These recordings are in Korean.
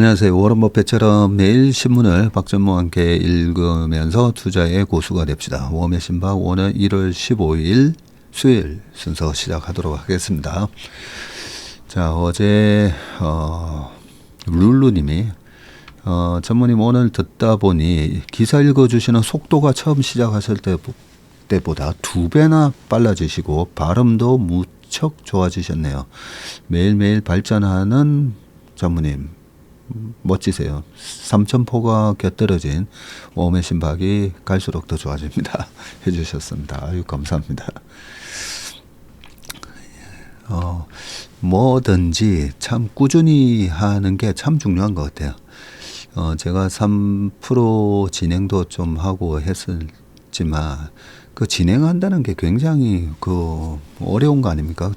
안녕하세요. 워런 버핏처럼 매일 신문을 박전무와 함께 읽으면서 투자의 고수가 됩시다. 웜의 신박 오늘 1월 15일 수요일 순서 시작하도록 하겠습니다. 자, 어제 룰루님이 전무님 오늘 듣다 보니 기사 읽어주시는 속도가 처음 시작하실 때보다 2배나 빨라지시고 발음도 무척 좋아지셨네요. 매일매일 발전하는 전무님 멋지세요. 삼천포가 곁들여진 웜의 신박이 갈수록 더 좋아집니다. 해주셨습니다. 아유, 감사합니다. 뭐든지 참 꾸준히 하는 게 참 중요한 것 같아요. 제가 3% 진행도 좀 하고 했었지만 그 진행한다는 게 굉장히 어려운 거 아닙니까?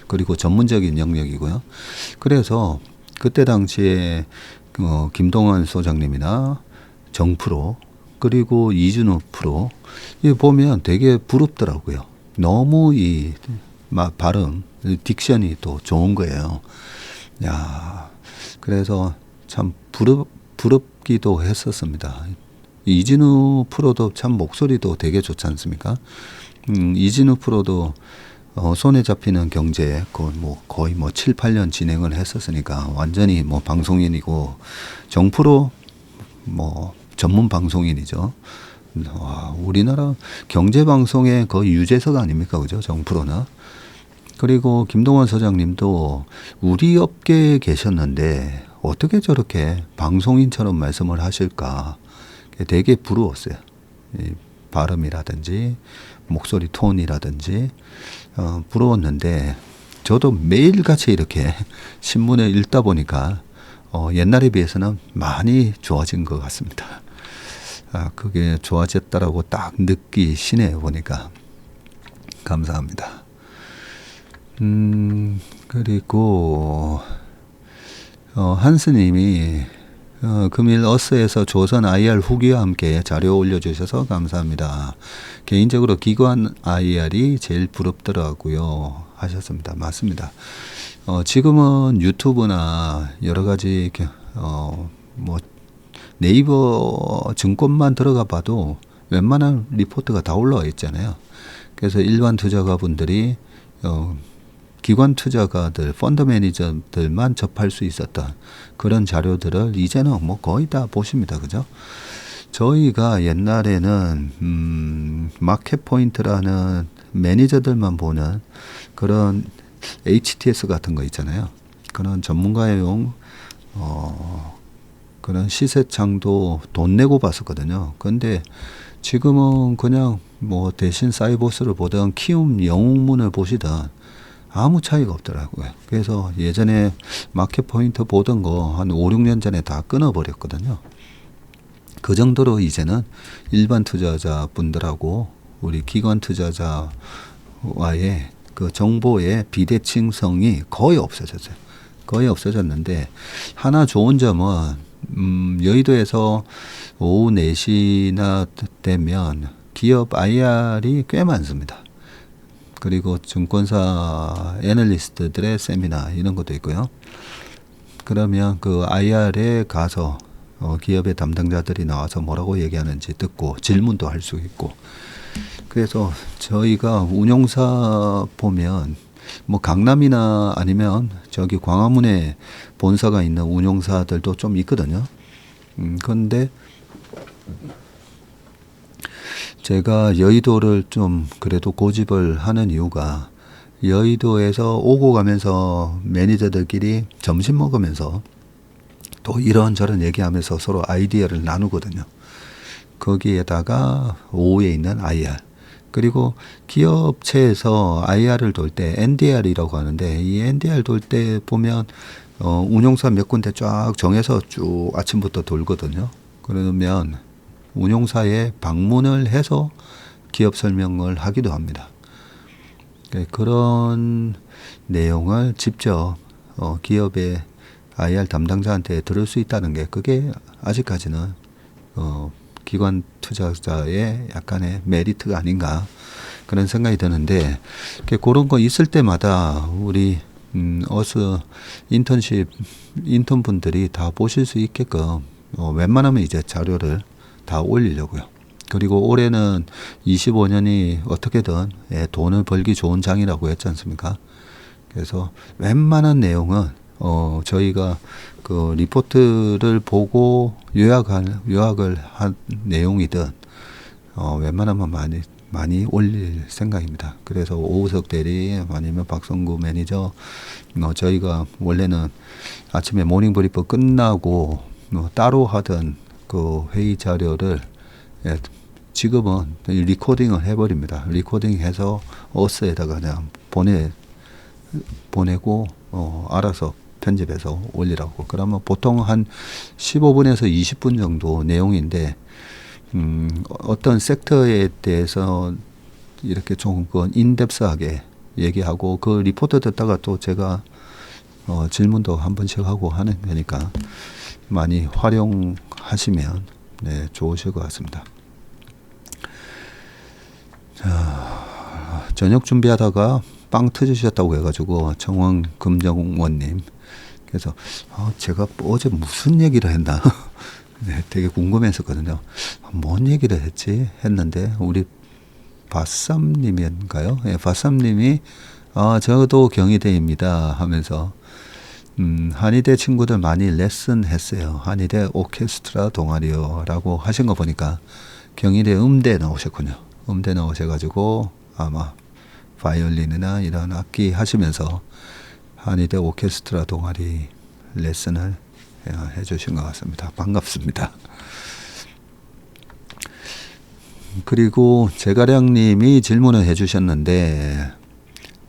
그리고 전문적인 영역이고요. 그래서 그때 당시에 김동완 소장님이나 정프로 그리고 이준호 프로 보면 되게 부럽더라고요. 너무 이 발음, 딕션이 또 좋은 거예요. 야, 그래서 참 부럽기도 했었습니다. 이진우 프로도 참 목소리도 되게 좋지 않습니까? 이진우 프로도 손에 잡히는 경제 거의 7, 8년 진행을 했었으니까 완전히 방송인이고 정프로 전문 방송인이죠. 와, 우리나라 경제 방송의 거의 유재석 아닙니까, 그죠? 정프로나. 그리고 김동완 소장님도 우리 업계에 계셨는데 어떻게 저렇게 방송인처럼 말씀을 하실까? 되게 부러웠어요. 이 발음이라든지 목소리 톤이라든지 부러웠는데 저도 매일같이 이렇게 신문을 읽다 보니까 옛날에 비해서는 많이 좋아진 것 같습니다. 그게 좋아졌다라고 딱 느끼시네요. 보니까 감사합니다. 그리고 한스님이 금일 어스에서 조선 IR 후기와 함께 자료 올려주셔서 감사합니다. 개인적으로 기관 IR이 제일 부럽더라고요 하셨습니다. 맞습니다. 지금은 유튜브나 여러 가지 네이버 증권만 들어가 봐도 웬만한 리포트가 다 올라와 있잖아요. 그래서 일반 투자가분들이 기관 투자가들, 펀드 매니저들만 접할 수 있었던 그런 자료들을 이제는 거의 다 보십니다. 그죠? 저희가 옛날에는 마켓 포인트라는 매니저들만 보는 그런 HTS 같은 거 있잖아요. 그런 전문가용 그런 시세창도 돈 내고 봤었거든요. 근데 지금은 그냥 대신 사이보스를 보던 키움 영웅문을 보시던 아무 차이가 없더라고요. 그래서 예전에 마켓 포인트 보던 거 한 5, 6년 전에 다 끊어버렸거든요. 그 정도로 이제는 일반 투자자 분들하고 우리 기관 투자자와의 그 정보의 비대칭성이 거의 없어졌어요. 거의 없어졌는데 하나 좋은 점은 여의도에서 오후 4시나 되면 기업 IR이 꽤 많습니다. 그리고 증권사 애널리스트들의 세미나 이런 것도 있고요. 그러면 그 IR에 가서 기업의 담당자들이 나와서 뭐라고 얘기하는지 듣고 질문도 할 수 있고. 그래서 저희가 운용사 보면 강남이나 아니면 저기 광화문에 본사가 있는 운용사들도 좀 있거든요. 그런데 제가 여의도를 좀 그래도 고집을 하는 이유가 여의도에서 오고 가면서 매니저들끼리 점심 먹으면서 또 이런저런 얘기하면서 서로 아이디어를 나누거든요. 거기에다가 오후에 있는 IR 그리고 기업체에서 IR을 돌 때 NDR이라고 하는데 이 NDR 돌 때 보면 운용사 몇 군데 쫙 정해서 쭉 아침부터 돌거든요. 그러면 운용사에 방문을 해서 기업 설명을 하기도 합니다. 그런 내용을 직접 기업의 IR 담당자한테 들을 수 있다는 게 그게 아직까지는 기관 투자자의 약간의 메리트가 아닌가 그런 생각이 드는데 그런 거 있을 때마다 우리 어스 인턴 분들이 다 보실 수 있게끔 웬만하면 이제 자료를 다 올리려고요. 그리고 올해는 25년이 어떻게든 돈을 벌기 좋은 장이라고 했지 않습니까? 그래서 웬만한 내용은 저희가 그 리포트를 보고 요약을 한 내용이든 웬만하면 많이 올릴 생각입니다. 그래서 오우석 대리 아니면 박성구 매니저 저희가 원래는 아침에 모닝 브리프 끝나고 따로 하던 그 회의 자료를 지금은 리코딩을 해버립니다. 리코딩해서 어스에다가 그냥 보내고 알아서 편집해서 올리라고. 그러면 보통 한 15분에서 20분 정도 내용인데 어떤 섹터에 대해서 이렇게 좀 인덱스하게 얘기하고 그 리포트 듣다가 또 제가 질문도 한 번씩 하고 하는 거니까 많이 활용하시면 좋으실 것 같습니다. 자, 저녁 준비하다가 빵 터지셨다고 해가지고 정원 금정원님 그래서 제가 어제 무슨 얘기를 했나 되게 궁금했었거든요. 뭔 얘기를 했지 했는데 우리 바쌈님인가요? 바쌈님이 저도 경희대입니다 하면서 한의대 친구들 많이 레슨 했어요. 한의대 오케스트라 동아리요 라고 하신 거 보니까 경희대 음대 나오셨군요. 음대 나오셔가지고 아마 바이올린이나 이런 악기 하시면서 한의대 오케스트라 동아리 레슨을 해주신 것 같습니다. 반갑습니다. 그리고 제가량님이 질문을 해주셨는데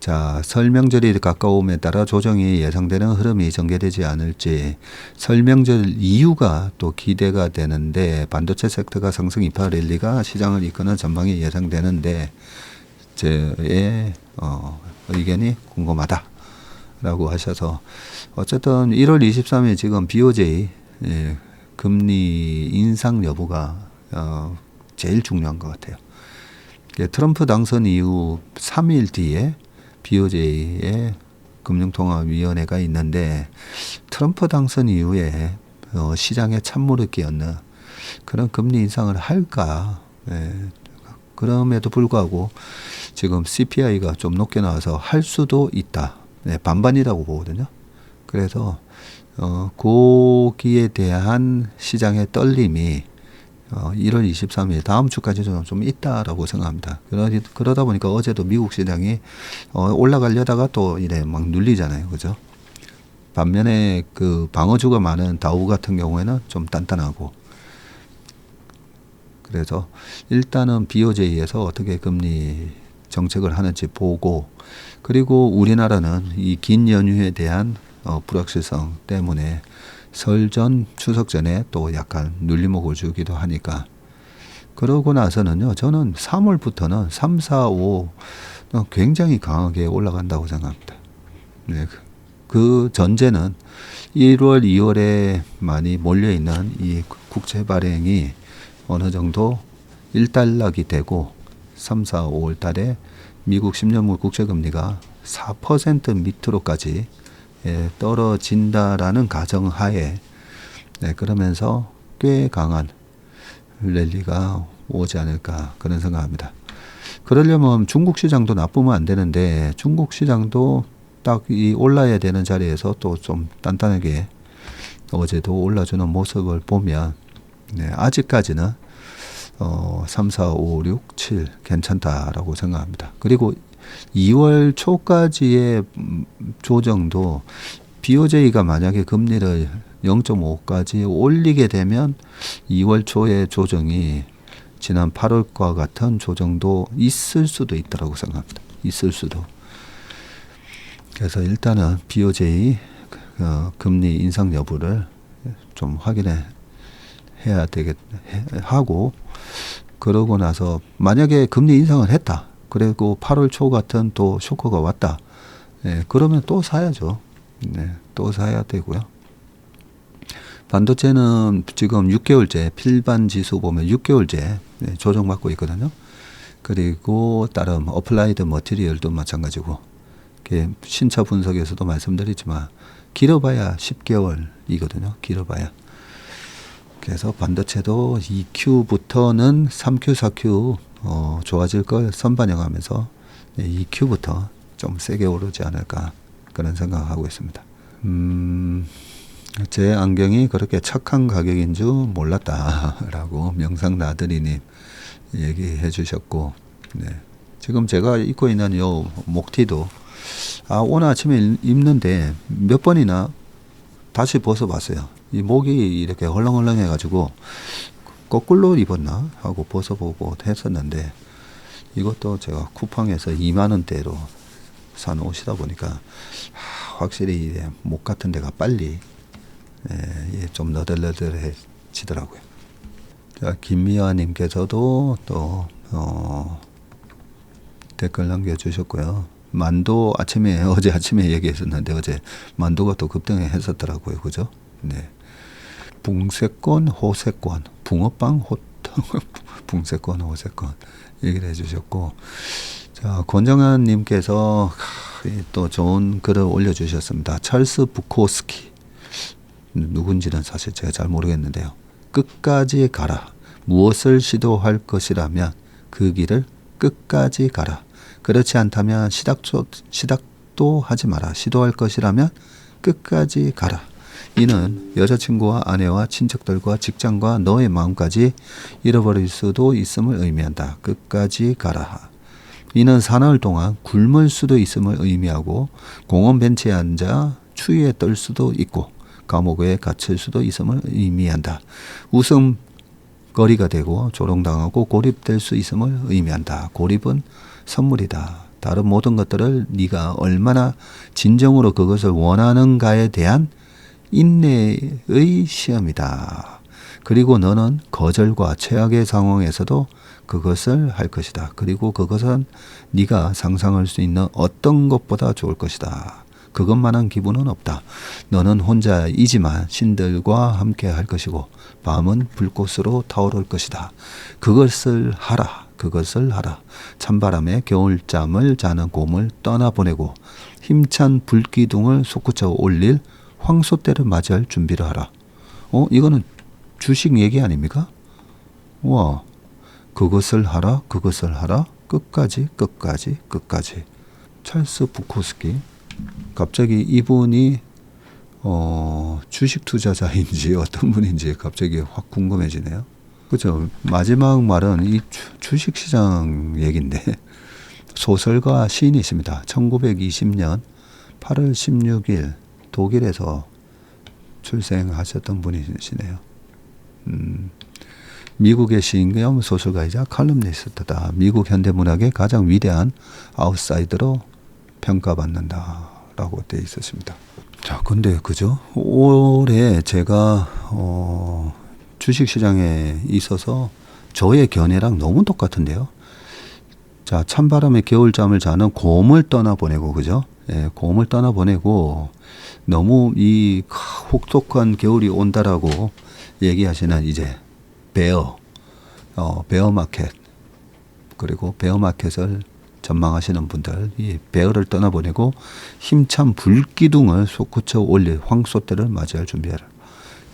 자, 설 명절이 가까움에 따라 조정이 예상되는 흐름이 전개되지 않을지 설명절 이유가 또 기대가 되는데 반도체 섹터가 상승 이파 랠리가 시장을 이끄는 전망이 예상되는데 제 의견이 궁금하다라고 하셔서 어쨌든 1월 23일 지금 BOJ 금리 인상 여부가 제일 중요한 것 같아요. 트럼프 당선 이후 3일 뒤에 BOJ의 금융통화위원회가 있는데 트럼프 당선 이후에 시장에 찬물을 끼얹는 그런 금리 인상을 할까? 그럼에도 불구하고 지금 CPI가 좀 높게 나와서 할 수도 있다. 반반이라고 보거든요. 그래서 거기에 대한 시장의 떨림이 1월 23일 다음 주까지는 좀 있다라고 생각합니다. 그러다 보니까 어제도 미국 시장이 올라가려다가 또 이래 막 눌리잖아요. 그죠? 반면에 그 방어주가 많은 다우 같은 경우에는 좀 단단하고 그래서 일단은 BOJ에서 어떻게 금리 정책을 하는지 보고 그리고 우리나라는 이 긴 연휴에 대한 불확실성 때문에 설 전 추석 전에 또 약간 눌림목을 주기도 하니까 그러고 나서는요 저는 3월부터는 3, 4, 5 굉장히 강하게 올라간다고 생각합니다. 네, 그 전제는 1월, 2월에 많이 몰려있는 이 국채 발행이 어느 정도 일단락이 되고 3, 4, 5월 달에 미국 10년물 국채금리가 4% 밑으로까지 떨어진다라는 가정하에 그러면서 꽤 강한 랠리가 오지 않을까 그런 생각합니다. 그러려면 중국 시장도 나쁘면 안 되는데 중국 시장도 딱 이 올라야 되는 자리에서 또 좀 단단하게 어제도 올라주는 모습을 보면 아직까지는 3, 4, 5, 6, 7 괜찮다라고 생각합니다. 그리고 2월 초까지의 조정도 BOJ가 만약에 금리를 0.5까지 올리게 되면 2월 초의 조정이 지난 8월과 같은 조정도 있을 수도 있다고 생각합니다. 있을 수도. 그래서 일단은 BOJ 금리 인상 여부를 좀 확인해야 하고 그러고 나서 만약에 금리 인상을 했다. 그리고 8월 초 같은 또 쇼크가 왔다. 그러면 또 사야죠. 또 사야 되고요. 반도체는 지금 6개월째 필반 지수 보면 6개월째 조정받고 있거든요. 그리고 다른 어플라이드 머티리얼도 마찬가지고 신차 분석에서도 말씀드리지만 길어봐야 10개월이거든요. 길어봐야. 그래서 반도체도 2Q부터는 3Q, 4Q 좋아질 걸 선반영하면서 2Q부터 좀 세게 오르지 않을까 그런 생각을 하고 있습니다. 제 안경이 그렇게 착한 가격인 줄 몰랐다라고 명상 나들이님 얘기해 주셨고, 네. 지금 제가 입고 있는 요 목티도 오늘 아침에 입는데 몇 번이나 다시 벗어봤어요. 이 목이 이렇게 헐렁헐렁 해가지고 거꾸로 입었나 하고 벗어보고 했었는데, 이것도 제가 쿠팡에서 2만원대로 산 옷이다 보니까 확실히 목 같은 데가 빨리 좀 너덜너덜해지더라고요. 자, 김미화님께서도 또 댓글 남겨주셨고요. 만도 어제 아침에 얘기했었는데 어제 만도가 또 급등했었더라고요. 그죠? 네. 붕세권, 호세권, 붕어빵, 붕세권, 호세권 얘기를 해주셨고, 자, 권정환님께서 또 좋은 글을 올려주셨습니다. 찰스 부코스키, 누군지는 사실 제가 잘 모르겠는데요. 끝까지 가라. 무엇을 시도할 것이라면 그 길을 끝까지 가라. 그렇지 않다면 시작도 하지 마라. 시도할 것이라면 끝까지 가라. 이는 여자친구와 아내와 친척들과 직장과 너의 마음까지 잃어버릴 수도 있음을 의미한다. 끝까지 가라. 이는 사나흘 동안 굶을 수도 있음을 의미하고 공원 벤치에 앉아 추위에 떨 수도 있고 감옥에 갇힐 수도 있음을 의미한다. 웃음거리가 되고 조롱당하고 고립될 수 있음을 의미한다. 고립은 선물이다. 다른 모든 것들을 네가 얼마나 진정으로 그것을 원하는가에 대한 인내의 시험이다. 그리고 너는 거절과 최악의 상황에서도 그것을 할 것이다. 그리고 그것은 네가 상상할 수 있는 어떤 것보다 좋을 것이다. 그것만한 기분은 없다. 너는 혼자이지만 신들과 함께 할 것이고 밤은 불꽃으로 타오를 것이다. 그것을 하라. 그것을 하라. 찬바람에 겨울잠을 자는 곰을 떠나보내고 힘찬 불기둥을 솟구쳐 올릴 황소떼를 맞이할 준비를 하라. 이거는 주식 얘기 아닙니까? 와, 그것을 하라. 그것을 하라. 끝까지 끝까지 끝까지. 찰스 부코스키. 갑자기 이분이 주식 투자자인지 어떤 분인지 갑자기 확 궁금해지네요. 그렇죠. 마지막 말은 이 주식시장 얘기인데 소설가 시인이십니다. 1920년 8월 16일 독일에서 출생하셨던 분이시네요. 미국의 시인 겸 소설가이자 칼럼니스트다. 미국 현대문학의 가장 위대한 아웃사이더로 평가받는다라고 되어 있었습니다. 자, 근데 그죠? 올해 제가 주식시장에 있어서 저의 견해랑 너무 똑같은데요. 자, 찬바람에 겨울잠을 자는 곰을 떠나보내고, 그죠? 예, 곰을 떠나보내고 너무 이 혹독한 겨울이 온다라고 얘기하시는 이제 베어마켓, 그리고 베어마켓을 전망하시는 분들, 이 베어를 떠나보내고 힘찬 불기둥을 솟구쳐 올릴 황소떼를 맞이할 준비하라.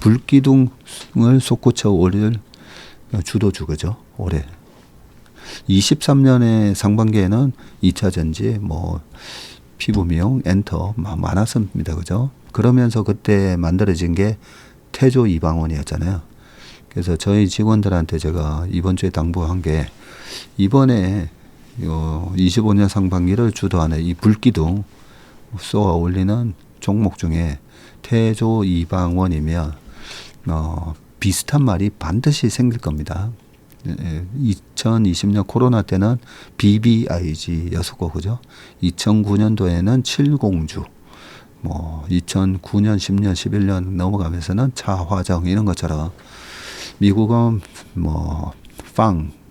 불기둥을 솟구쳐 올릴 주도주, 그죠? 올해 23년의 상반기에는 2차 전지, 피부 미용, 엔터 많았습니다, 그죠? 그러면서 그때 만들어진 게 태조 이방원이었잖아요. 그래서 저희 직원들한테 제가 이번 주에 당부한 게, 이번에 25년 상반기를 주도하는 이 불기둥 쏘아 올리는 종목 중에 태조 이방원이면 비슷한 말이 반드시 생길 겁니다. 2020년 코로나 때는 BBIG였었고, 그죠? 2009년도에는 칠공주, 2009년, 10년, 11년 넘어가면서는 차화정 이런 것처럼 미국은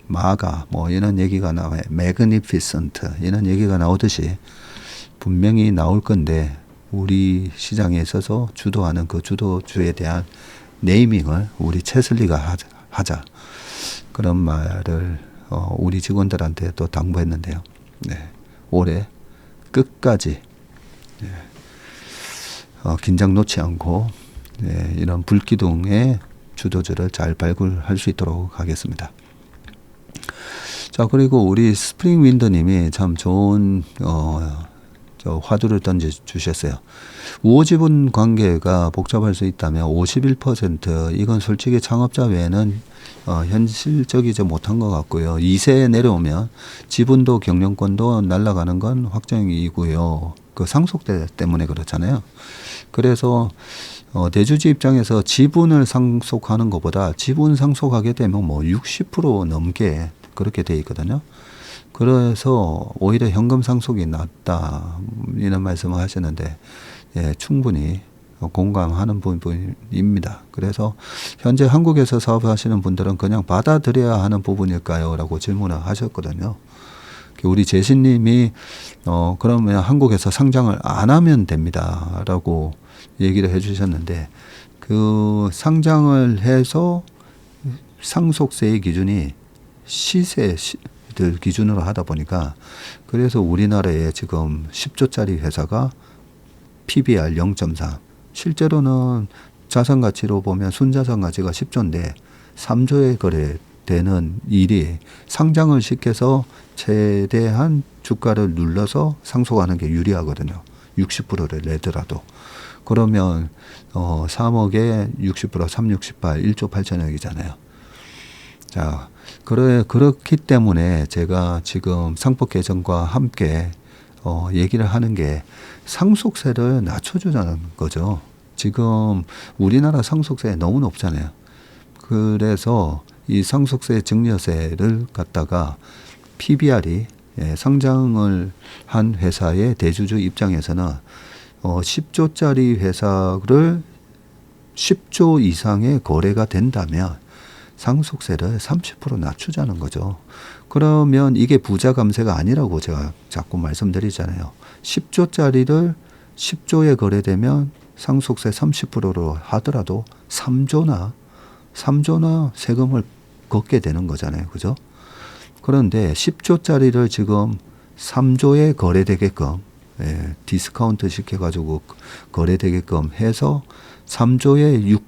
마가 이런 얘기가 나와요. 매그니피센트 이런 얘기가 나오듯이 분명히 나올 건데, 우리 시장에 있어서 주도하는 그 주도주에 대한 네이밍을 우리 채슬리가 하자. 그런 말을 우리 직원들한테 또 당부했는데요. 네. 올해 끝까지 긴장 놓지 않고 이런 불기둥의 주도주를 잘 발굴할 수 있도록 하겠습니다. 자, 그리고 우리 스프링 윈드님이 참 좋은 저 화두를 던져 주셨어요. 우호지분 관계가 복잡할 수 있다면 51% 이건 솔직히 창업자 외에는 현실적이지 못한 것 같고요. 2세에 내려오면 지분도 경영권도 날아가는 건 확정이고요. 그 상속세 때문에 그렇잖아요. 그래서 대주주 입장에서 지분을 상속하는 것보다 지분 상속하게 되면 뭐 60% 넘게 그렇게 돼 있거든요. 그래서 오히려 현금 상속이 낫다 이런 말씀을 하시는데 충분히 공감하는 부분입니다. 그래서 현재 한국에서 사업하시는 분들은 그냥 받아들여야 하는 부분일까요? 라고 질문을 하셨거든요. 우리 제시님이 그러면 한국에서 상장을 안 하면 됩니다. 라고 얘기를 해주셨는데 그 상장을 해서 상속세의 기준이 시세들 기준으로 하다 보니까 그래서 우리나라에 지금 10조짜리 회사가 PBR 0.3 실제로는 자산가치로 보면 순자산가치가 10조인데 3조에 거래되는 일이 상장을 시켜서 최대한 주가를 눌러서 상속하는 게 유리하거든요. 60%를 내더라도. 그러면 3억에 60% 368 1조 8천억이잖아요. 자, 그렇기 때문에 제가 지금 상법 개정과 함께 얘기를 하는 게 상속세를 낮춰주자는 거죠. 지금 우리나라 상속세 너무 높잖아요. 그래서 이 상속세 증여세를 갖다가 PBR이 상장을 한 회사의 대주주 입장에서는 10조짜리 회사를 10조 이상의 거래가 된다면 상속세를 30% 낮추자는 거죠. 그러면 이게 부자 감세가 아니라고 제가 자꾸 말씀드리잖아요. 10조짜리를 10조에 거래되면 상속세 30%로 하더라도 3조나 세금을 걷게 되는 거잖아요. 그죠? 그런데 10조짜리를 지금 3조에 거래되게끔 디스카운트 시켜가지고 거래되게끔 해서 3조에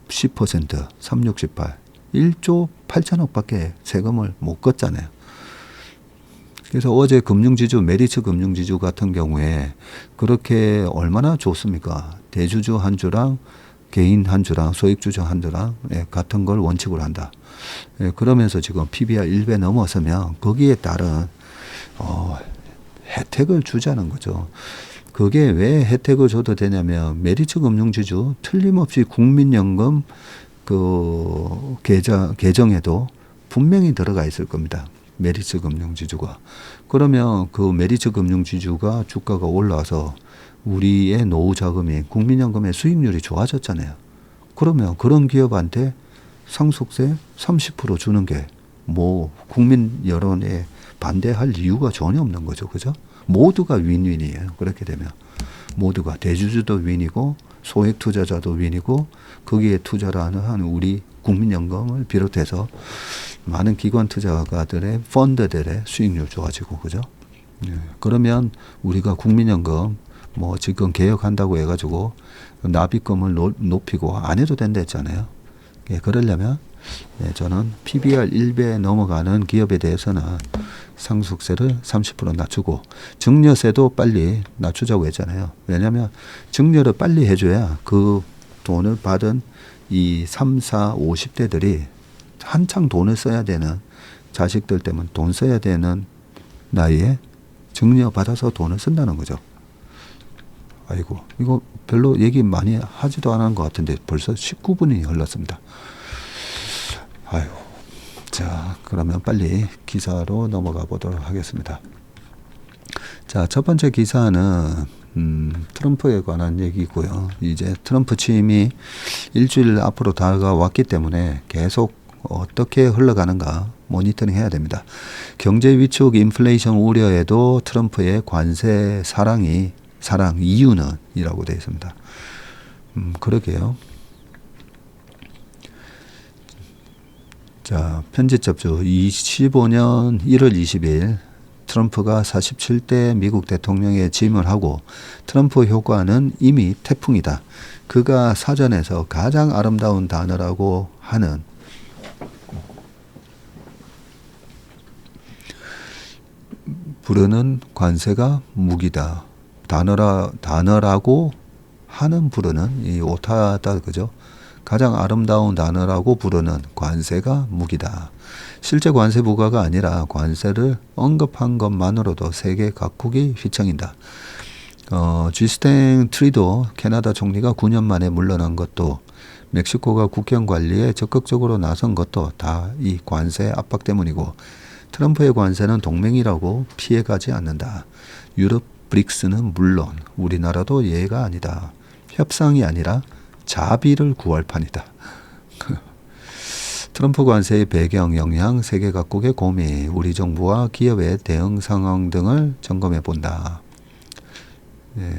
60%, 368, 1조 8천억밖에 세금을 못 걷잖아요. 그래서 어제 금융지주, 메리츠 금융지주 같은 경우에 그렇게 얼마나 좋습니까? 대주주 한 주랑 개인 한 주랑 소액주주 한 주랑 같은 걸 원칙으로 한다. 그러면서 지금 PBR 1배 넘어서면 거기에 따른 혜택을 주자는 거죠. 그게 왜 혜택을 줘도 되냐면 메리츠 금융지주 틀림없이 국민연금 그 계정에도 분명히 들어가 있을 겁니다. 메리츠 금융지주가. 그러면 그 메리츠 금융지주가 주가가 올라와서 우리의 노후 자금이 국민연금의 수익률이 좋아졌잖아요. 그러면 그런 기업한테 상속세 30% 주는 게 뭐 국민 여론에 반대할 이유가 전혀 없는 거죠. 그죠? 모두가 윈윈이에요. 그렇게 되면. 모두가 대주주도 윈이고 소액 투자자도 윈이고 거기에 투자를 하는 우리 국민연금을 비롯해서 많은 기관 투자가들의 펀드들의 수익률 좋아지고 그죠? 그러면 우리가 국민연금 뭐 지금 개혁한다고 해가지고 납입금을 높이고 안 해도 된다 했잖아요. 그러려면 저는 PBR 1배 넘어가는 기업에 대해서는 상속세를 30% 낮추고 증여세도 빨리 낮추자고 했잖아요. 왜냐하면 증여를 빨리 해줘야 그 돈을 받은 이 3, 4, 50대들이 한창 돈을 써야 되는 자식들 때문에 돈 써야 되는 나이에 증여 받아서 돈을 쓴다는 거죠. 아이고 이거 별로 얘기 많이 하지도 않은 것 같은데 벌써 19분이 흘렀습니다. 아유, 자 그러면 빨리 기사로 넘어가 보도록 하겠습니다. 자, 첫 번째 기사는 트럼프에 관한 얘기고요. 이제 트럼프 취임이 일주일 앞으로 다가왔기 때문에 계속 어떻게 흘러가는가 모니터링 해야 됩니다. 경제 위축, 인플레이션 우려에도 트럼프의 관세 사랑 이유는 이라고 되어 있습니다. 그러게요. 자, 편집 접수 25년 1월 20일 트럼프가 47대 미국 대통령에 취임을 하고 트럼프 효과는 이미 태풍이다. 그가 사전에서 가장 아름다운 단어라고 하는 부르는 관세가 무기다. 단어라고 하는 부르는 이 오타다 그죠? 가장 아름다운 단어라고 부르는 관세가 무기다. 실제 관세 부과가 아니라 관세를 언급한 것만으로도 세계 각국이 휘청인다. 주스틴 트루도 캐나다 총리가 9년 만에 물러난 것도 멕시코가 국경 관리에 적극적으로 나선 것도 다 이 관세 압박 때문이고 트럼프의 관세는 동맹이라고 피해가지 않는다. 유럽 브릭스는 물론 우리나라도 예외가 아니다. 협상이 아니라 자비를 구할 판이다. 트럼프 관세의 배경, 영향, 세계 각국의 고민, 우리 정부와 기업의 대응 상황 등을 점검해 본다. 네.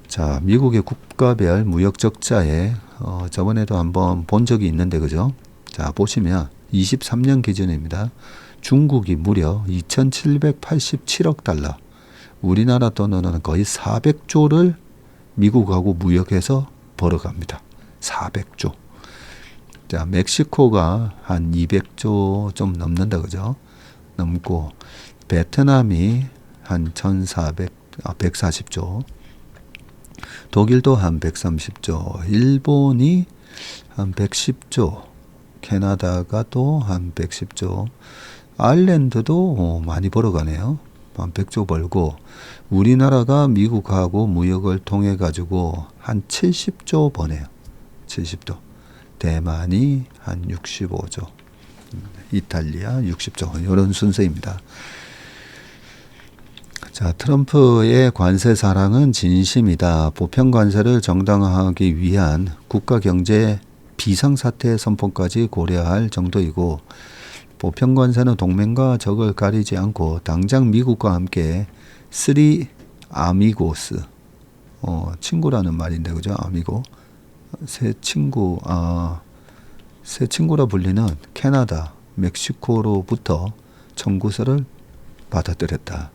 자, 미국의 국가별 무역 적자에 저번에도 한번 본 적이 있는데 그죠? 자, 보시면 23년 기준입니다. 중국이 무려 2,787억 달러, 우리나라 돈으로는 거의 400조를 미국하고 무역해서 벌어갑니다. 400조. 자, 멕시코가 한 200조 좀 넘는다 그죠? 넘고 베트남이 한 140조, 독일도 한 130조, 일본이 한 110조, 캐나다가 또 한 110조, 아일랜드도 많이 벌어가네요. 한 100조 벌고 우리나라가 미국하고 무역을 통해 가지고 한 70조 버네요. 70조. 대만이 한 65조, 이탈리아 60조, 이런 순서입니다. 자, 트럼프의 관세 사랑은 진심이다. 보편 관세를 정당화하기 위한 국가 경제 비상사태 선포까지 고려할 정도이고, 보편 관세는 동맹과 적을 가리지 않고 당장 미국과 함께 쓰리 아미고스, 친구라는 말인데 그죠? 아미고. 새 친구라 불리는 캐나다, 멕시코로부터 청구서를 받아들였다.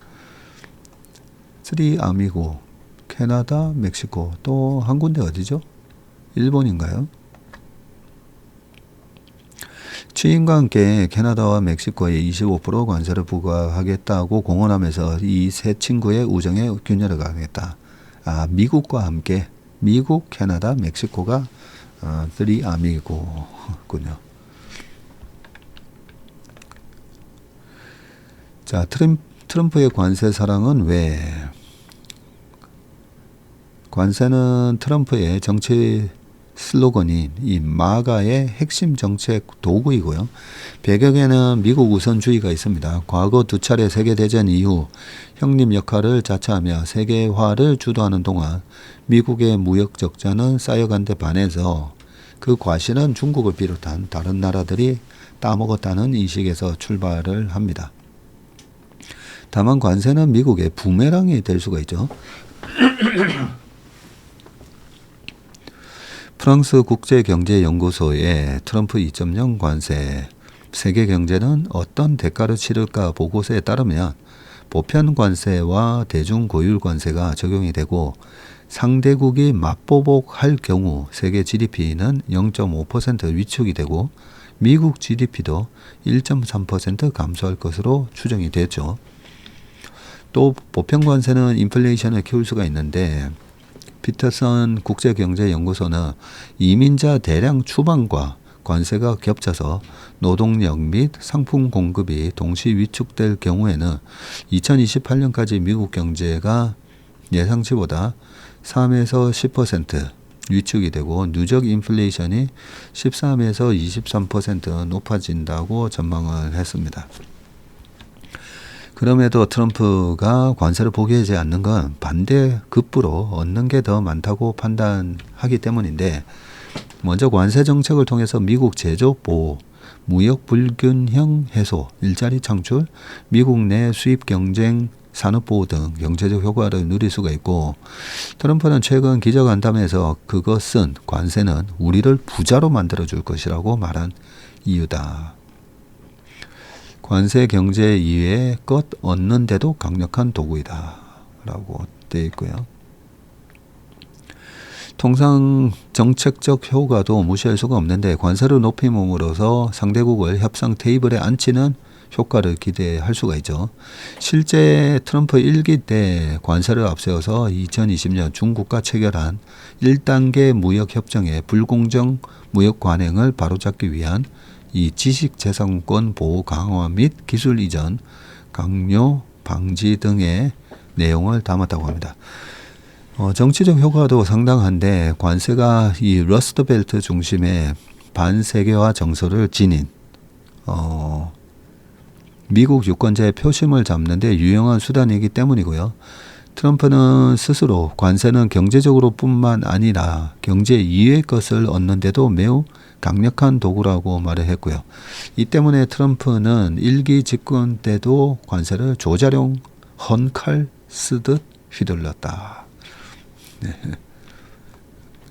쓰리 아미고, 캐나다, 멕시코, 또 한 군데 어디죠? 일본인가요? 취임과 함께 캐나다와 멕시코에 25% 관세를 부과하겠다고 공언하면서 이 세 친구의 우정에 균열을 가하겠다. 미국과 함께, 미국, 캐나다, 멕시코가 쓰리 아미고군요. 자, 트럼프의 관세 사랑은 왜? 관세는 트럼프의 정치 슬로건인 이 마가의 핵심 정책 도구이고요. 배경에는 미국 우선주의가 있습니다. 과거 두 차례 세계대전 이후 형님 역할을 자처하며 세계화를 주도하는 동안 미국의 무역 적자는 쌓여간 데 반해서 그 과실은 중국을 비롯한 다른 나라들이 따먹었다는 인식에서 출발을 합니다. 다만 관세는 미국의 부메랑이 될 수가 있죠. 프랑스 국제경제연구소의 트럼프 2.0 관세, 세계 경제는 어떤 대가를 치를까 보고서에 따르면 보편 관세와 대중 고율 관세가 적용이 되고 상대국이 맞보복할 경우 세계 GDP는 0.5% 위축이 되고 미국 GDP도 1.3% 감소할 것으로 추정이 됐죠. 또 보편 관세는 인플레이션을 키울 수가 있는데 피터슨 국제경제연구소는 이민자 대량 추방과 관세가 겹쳐서 노동력 및 상품 공급이 동시 위축될 경우에는 2028년까지 미국 경제가 예상치보다 3에서 10% 위축이 되고 누적 인플레이션이 13에서 23% 높아진다고 전망을 했습니다. 그럼에도 트럼프가 관세를 포기하지 않는 건 반대급부로 얻는 게 더 많다고 판단하기 때문인데, 먼저 관세 정책을 통해서 미국 제조 보호, 무역 불균형 해소, 일자리 창출, 미국 내 수입 경쟁, 산업 보호 등 경제적 효과를 누릴 수가 있고, 트럼프는 최근 기자간담회에서 그것은 관세는 우리를 부자로 만들어 줄 것이라고 말한 이유다. 관세 경제 이외의 것 얻는 데도 강력한 도구이다 라고 되어 있고요. 통상 정책적 효과도 무시할 수가 없는데 관세를 높임으로써 상대국을 협상 테이블에 앉히는 효과를 기대할 수가 있죠. 실제 트럼프 1기 때 관세를 앞세워서 2020년 중국과 체결한 1단계 무역협정의 불공정 무역 관행을 바로잡기 위한 이 지식재산권 보호 강화 및 기술 이전 강요 방지 등의 내용을 담았다고 합니다. 정치적 효과도 상당한데 관세가 이 러스트벨트 중심의 반세계화 정서를 지닌 미국 유권자의 표심을 잡는 데 유용한 수단이기 때문이고요. 트럼프는 스스로 관세는 경제적으로 뿐만 아니라 경제 이외의 것을 얻는 데도 매우 강력한 도구라고 말을 했고요. 이 때문에 트럼프는 1기 집권 때도 관세를 조자룡 헌칼 쓰듯 휘둘렀다. 네.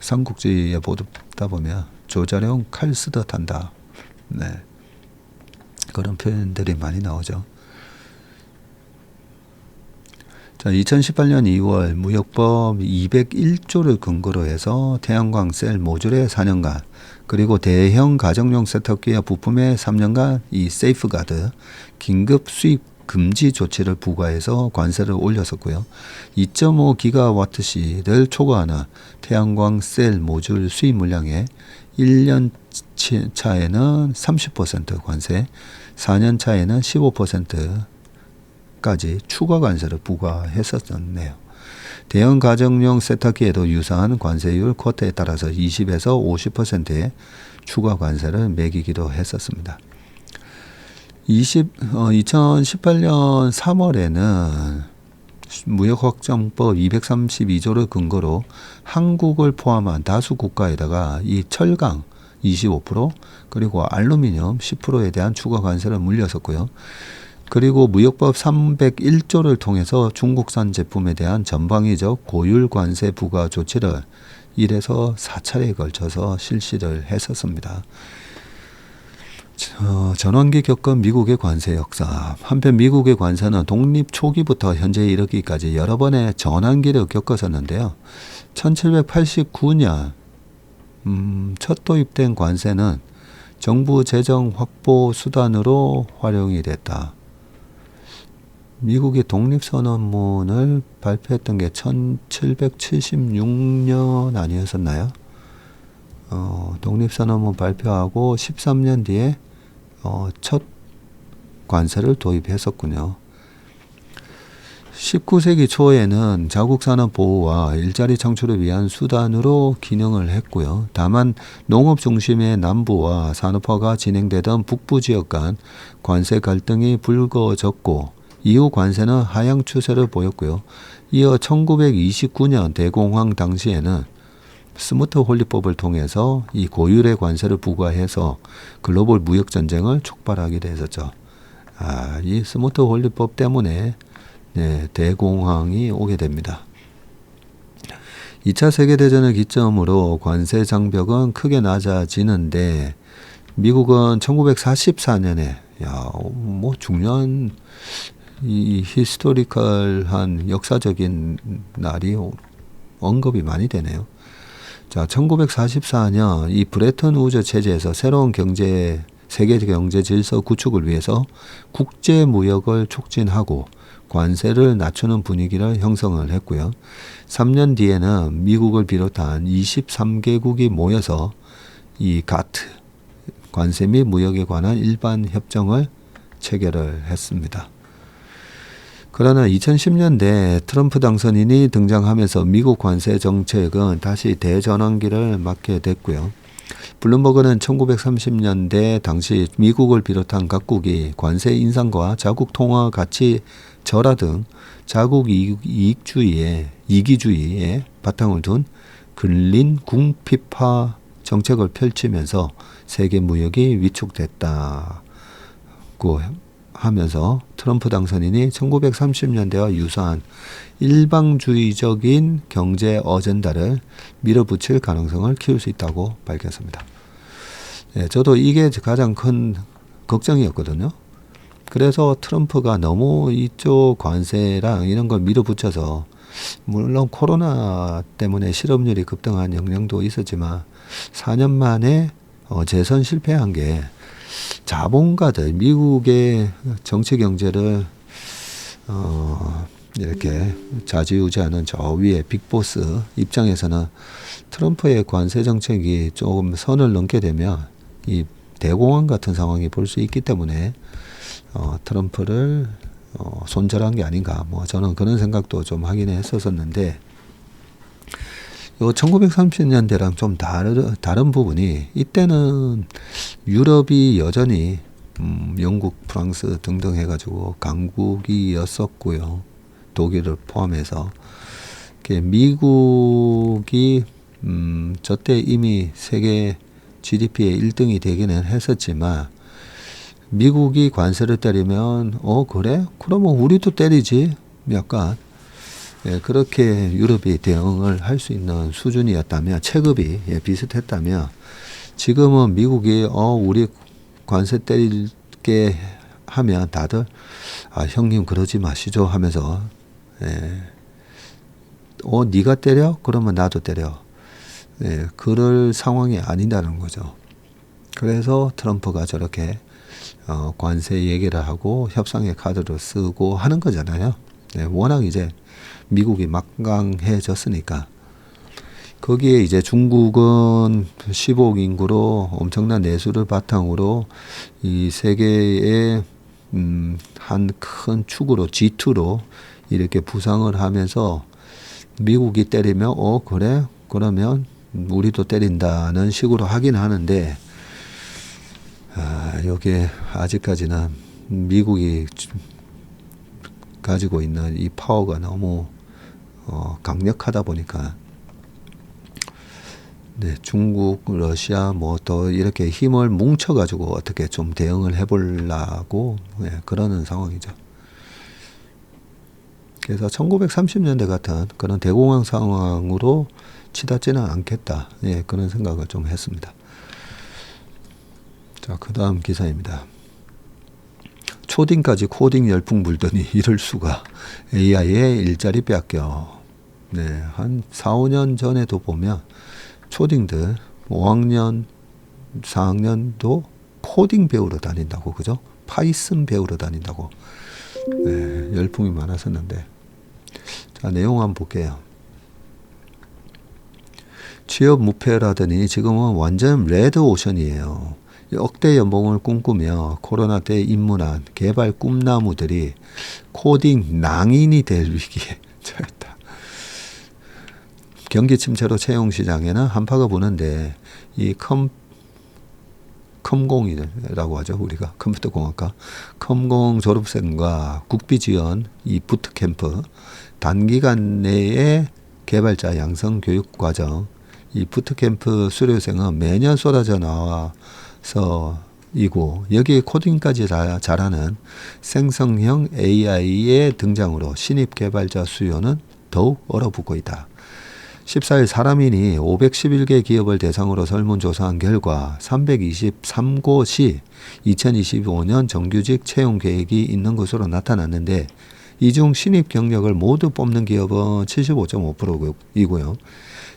삼국지에 보다 보면 조자룡 칼 쓰듯 한다. 네. 그런 표현들이 많이 나오죠. 자, 2018년 2월 무역법 201조를 근거로 해서 태양광 셀 모듈의 4년간 그리고 대형 가정용 세탁기와 부품의 3년간 이 세이프가드 긴급 수입 금지 조치를 부과해서 관세를 올렸었고요. 2.5기가와트시를 초과하는 태양광 셀 모듈 수입 물량의 1년 차에는 30% 관세, 4년 차에는 15%까지 추가 관세를 부과했었네요. 대형 가정용 세탁기에도 유사한 관세율 쿼터에 따라서 20에서 50%의 추가 관세를 매기기도 했었습니다. 2018년 3월에는 무역확정법 232조를 근거로 한국을 포함한 다수 국가에다가 이 철강 25% 그리고 알루미늄 10%에 대한 추가 관세를 물렸었고요. 그리고 무역법 301조를 통해서 중국산 제품에 대한 전방위적 고율 관세 부과 조치를 1에서 4차례에 걸쳐서 실시를 했었습니다. 전환기 겪은 미국의 관세 역사. 한편 미국의 관세는 독립 초기부터 현재에 이르기까지 여러 번의 전환기를 겪었었는데요. 1789년 첫 도입된 관세는 정부 재정 확보 수단으로 활용이 됐다. 미국이 독립선언문을 발표했던 게 1776년 아니었었나요? 독립선언문 발표하고 13년 뒤에 첫 관세를 도입했었군요. 19세기 초에는 자국 산업 보호와 일자리 창출을 위한 수단으로 기능을 했고요. 다만 농업 중심의 남부와 산업화가 진행되던 북부 지역 간 관세 갈등이 불거졌고 이후 관세는 하향 추세를 보였고요. 이어 1929년 대공황 당시에는 스무트 홀리법을 통해서 이 고율의 관세를 부과해서 글로벌 무역 전쟁을 촉발하게 됐었죠. 이 스무트 홀리법 때문에 대공황이 오게 됩니다. 2차 세계대전을 기점으로 관세 장벽은 크게 낮아지는데 미국은 1944년에 중요한 이 히스토리컬한 역사적인 날이 언급이 많이 되네요. 자, 1944년 이 브레튼 우즈 체제에서 새로운 세계 경제 질서 구축을 위해서 국제 무역을 촉진하고 관세를 낮추는 분위기를 형성을 했고요. 3년 뒤에는 미국을 비롯한 23개국이 모여서 이 가트, 관세 및 무역에 관한 일반 협정을 체결을 했습니다. 그러나 2010년대 트럼프 당선인이 등장하면서 미국 관세 정책은 다시 대전환기를 맞게 됐고요. 블룸버그는 1930년대 당시 미국을 비롯한 각국이 관세 인상과 자국 통화 가치 절하 등 자국 이기주의에 바탕을 둔 근린 궁핍화 정책을 펼치면서 세계 무역이 위축됐다고 하면서 트럼프 당선인이 1930년대와 유사한 일방주의적인 경제 어젠다를 밀어붙일 가능성을 키울 수 있다고 밝혔습니다. 저도 이게 가장 큰 걱정이었거든요. 그래서 트럼프가 너무 이쪽 관세랑 이런 걸 밀어붙여서 물론 코로나 때문에 실업률이 급등한 영향도 있었지만 4년 만에 재선 실패한 게 자본가들 미국의 정치 경제를 이렇게 좌지우지하는 저 위에 빅보스 입장에서는 트럼프의 관세 정책이 조금 선을 넘게 되면 이 대공황 같은 상황이 볼 수 있기 때문에 트럼프를 손절한 게 아닌가 뭐 저는 그런 생각도 좀 하긴 했었는데 요 1930년대랑 좀 다른 부분이 이때는 유럽이 여전히 영국, 프랑스 등등 해가지고 강국이었었고요. 독일을 포함해서 미국이 저때 이미 세계 GDP의 1등이 되기는 했었지만 미국이 관세를 때리면 그래? 그러면 우리도 때리지. 약간 그렇게 유럽이 대응을 할 수 있는 수준이었다면 체급이 비슷했다면 지금은 미국이 우리 관세 때릴게 하면 다들 형님 그러지 마시죠 하면서 네가 때려? 그러면 나도 때려. 그럴 상황이 아니다는 거죠. 그래서 트럼프가 저렇게 관세 얘기를 하고 협상의 카드를 쓰고 하는 거잖아요. 워낙 이제 미국이 막강해졌으니까. 거기에 이제 중국은 15억 인구로 엄청난 내수를 바탕으로 이 세계의 한 큰 축으로 G2로 이렇게 부상을 하면서 미국이 때리면 그래? 그러면 우리도 때린다는 식으로 하긴 하는데 여기에 아직까지는 미국이 가지고 있는 이 파워가 너무 강력하다 보니까 중국, 러시아 뭐 또 이렇게 힘을 뭉쳐가지고 어떻게 좀 대응을 해보려고 그러는 상황이죠. 그래서 1930년대 같은 그런 대공황 상황으로 치닫지는 않겠다. 그런 생각을 좀 했습니다. 자, 그 다음 기사입니다. 초딩까지 코딩 열풍 불더니 이럴 수가. AI의 일자리 빼앗겨. 한 4, 5년 전에도 보면 초딩들 5학년, 4학년도 코딩 배우러 다닌다고, 그죠? 파이썬 배우러 다닌다고. 열풍이 많았었는데. 자, 내용 한번 볼게요. 취업 무패라더니 지금은 완전 레드 오션이에요. 억대 연봉을 꿈꾸며 코로나 때 입문한 개발 꿈나무들이 코딩 낭인이 될 위기에 처했다. 경기 침체로 채용 시장에는 한파가 부는데 이 컴공이라고 하죠. 우리가 컴퓨터 공학과 컴공 졸업생과 국비 지원 이 부트캠프 단기간 내에 개발자 양성 교육 과정 이 부트캠프 수료생은 매년 쏟아져 나와서 이고 여기에 코딩까지 잘하는 생성형 AI의 등장으로 신입 개발자 수요는 더욱 얼어붙고 있다. 14일 사람인이 511개 기업을 대상으로 설문조사한 결과 323곳이 2025년 정규직 채용 계획이 있는 것으로 나타났는데 이 중 신입 경력을 모두 뽑는 기업은 75.5%이고요.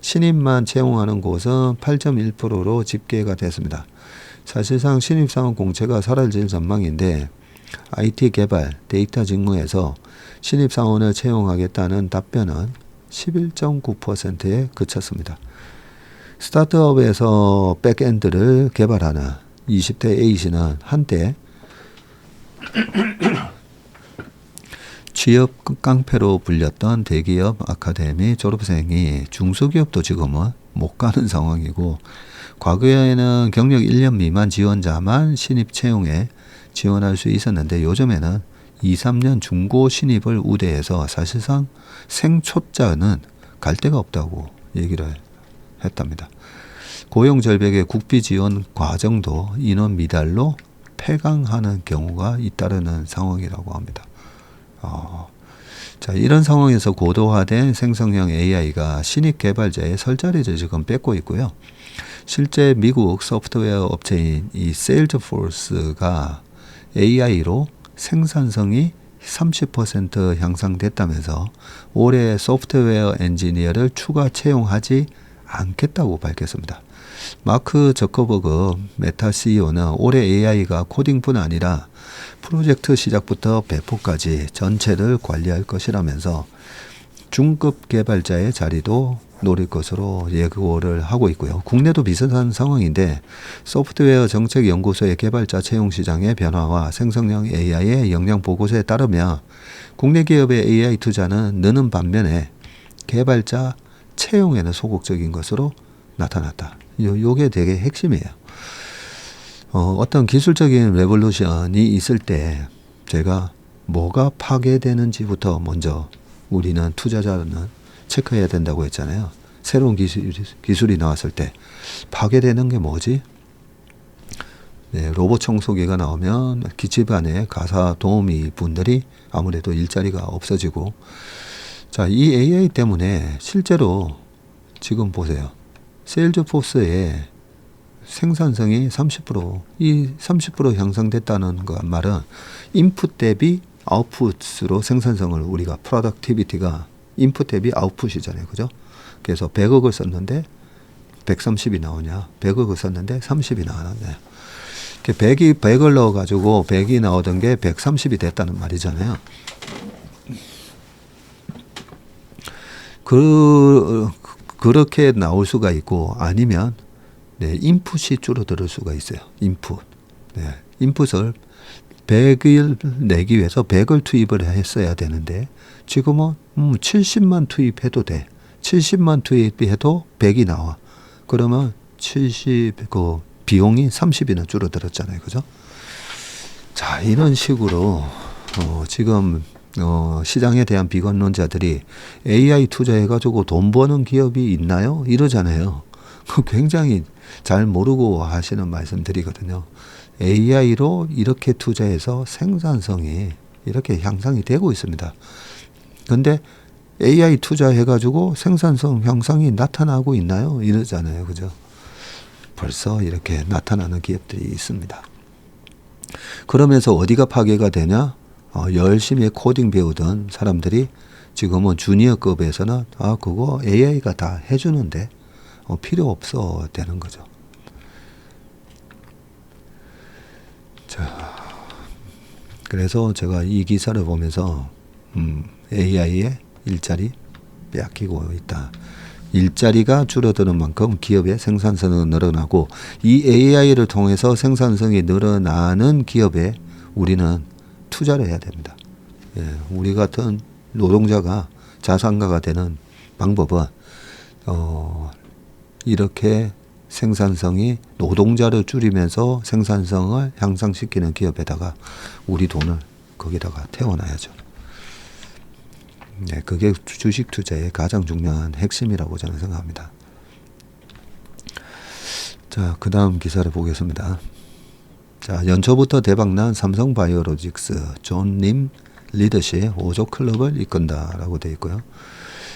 신입만 채용하는 곳은 8.1%로 집계가 됐습니다. 사실상 신입사원 공채가 사라질 전망인데 IT 개발, 데이터 직무에서 신입사원을 채용하겠다는 답변은 11.9%에 그쳤습니다. 스타트업에서 백엔드를 개발하는 20대 A씨는 한때 취업 깡패로 불렸던 대기업 아카데미 졸업생이 중소기업도 지금은 못 가는 상황이고 과거에는 경력 1년 미만 지원자만 신입 채용에 지원할 수 있었는데 요즘에는 2, 3년 중고 신입을 우대해서 사실상 생초자는 갈 데가 없다고 얘기를 했답니다. 고용 절벽의 국비 지원 과정도 인원 미달로 폐강하는 경우가 잇따르는 상황이라고 합니다. 자, 이런 상황에서 고도화된 생성형 AI가 신입 개발자의 설 자리를 지금 뺏고 있고요. 실제 미국 소프트웨어 업체인 이 세일즈포스가 AI로 생산성이 30% 향상됐다면서 올해 소프트웨어 엔지니어를 추가 채용하지 않겠다고 밝혔습니다. 마크 저커버그 메타 CEO는 올해 AI가 코딩뿐 아니라 프로젝트 시작부터 배포까지 전체를 관리할 것이라면서 중급 개발자의 자리도 노릴 것으로 예고를 하고 있고요. 국내도 비슷한 상황인데 소프트웨어 정책연구소의 개발자 채용 시장의 변화와 생성형 AI의 역량 보고서에 따르면 국내 기업의 AI 투자는 느는 반면에 개발자 채용에는 소극적인 것으로 나타났다. 요게 되게 핵심이에요. 어떤 기술적인 레볼루션이 있을 때 제가 뭐가 파괴되는지부터 먼저 우리는 투자자는 체크해야 된다고 했잖아요. 새로운 기술이 나왔을 때 파괴되는 게 뭐지? 네, 로봇 청소기가 나오면 기집안의 가사 도우미 분들이 아무래도 일자리가 없어지고, 자, 이 AI 때문에 실제로 지금 보세요. 세일즈포스의 생산성이 30% 향상됐다는 그 말은 인풋 대비 아웃풋으로 생산성을 우리가 프로덕티비티가 인풋 대비 아웃풋이잖아요. 그죠? 그래서 100억을 썼는데 130이 나오냐? 100억을 썼는데 30이 나왔네. 100을 넣어가지고 100이 나오던 게 130이 됐다는 말이잖아요. 그렇게 나올 수가 있고, 아니면 네, 인풋이 줄어들 수가 있어요. 인풋. 네, 인풋을 100을 내기 위해서 100을 투입을 했어야 되는데 지금은 70만 투입해도 돼. 70만 투입해도 100이 나와. 그러면 그 비용이 30이나 줄어들었잖아요. 그죠? 자, 이런 식으로 지금 시장에 대한 비관론자들이 AI 투자해가지고 돈 버는 기업이 있나요? 이러잖아요. 굉장히 잘 모르고 하시는 말씀드리거든요. AI로 이렇게 투자해서 생산성이 이렇게 향상이 되고 있습니다. 근데 AI 투자해가지고 생산성 향상이 나타나고 있나요? 이러잖아요. 그죠? 벌써 이렇게 나타나는 기업들이 있습니다. 그러면서 어디가 파괴가 되냐? 열심히 코딩 배우던 사람들이 지금은 주니어급에서는 그거 AI가 다 해주는데 필요 없어 되는 거죠. 자, 그래서 제가 이 기사를 보면서 AI의 일자리 빼앗기고 있다. 일자리가 줄어드는 만큼 기업의 생산성은 늘어나고, 이 AI를 통해서 생산성이 늘어나는 기업에 우리는 투자를 해야 됩니다. 예, 우리 같은 노동자가 자산가가 되는 방법은 이렇게 생산성이 노동자를 줄이면서 생산성을 향상시키는 기업에다가 우리 돈을 거기다가 태워놔야죠. 네, 그게 주식 투자의 가장 중요한 핵심이라고 저는 생각합니다. 자, 그 다음 기사를 보겠습니다. 자, 연초부터 대박난 삼성바이오로직스 존님 리더십 5조 클럽을 이끈다라고 되어 있고요.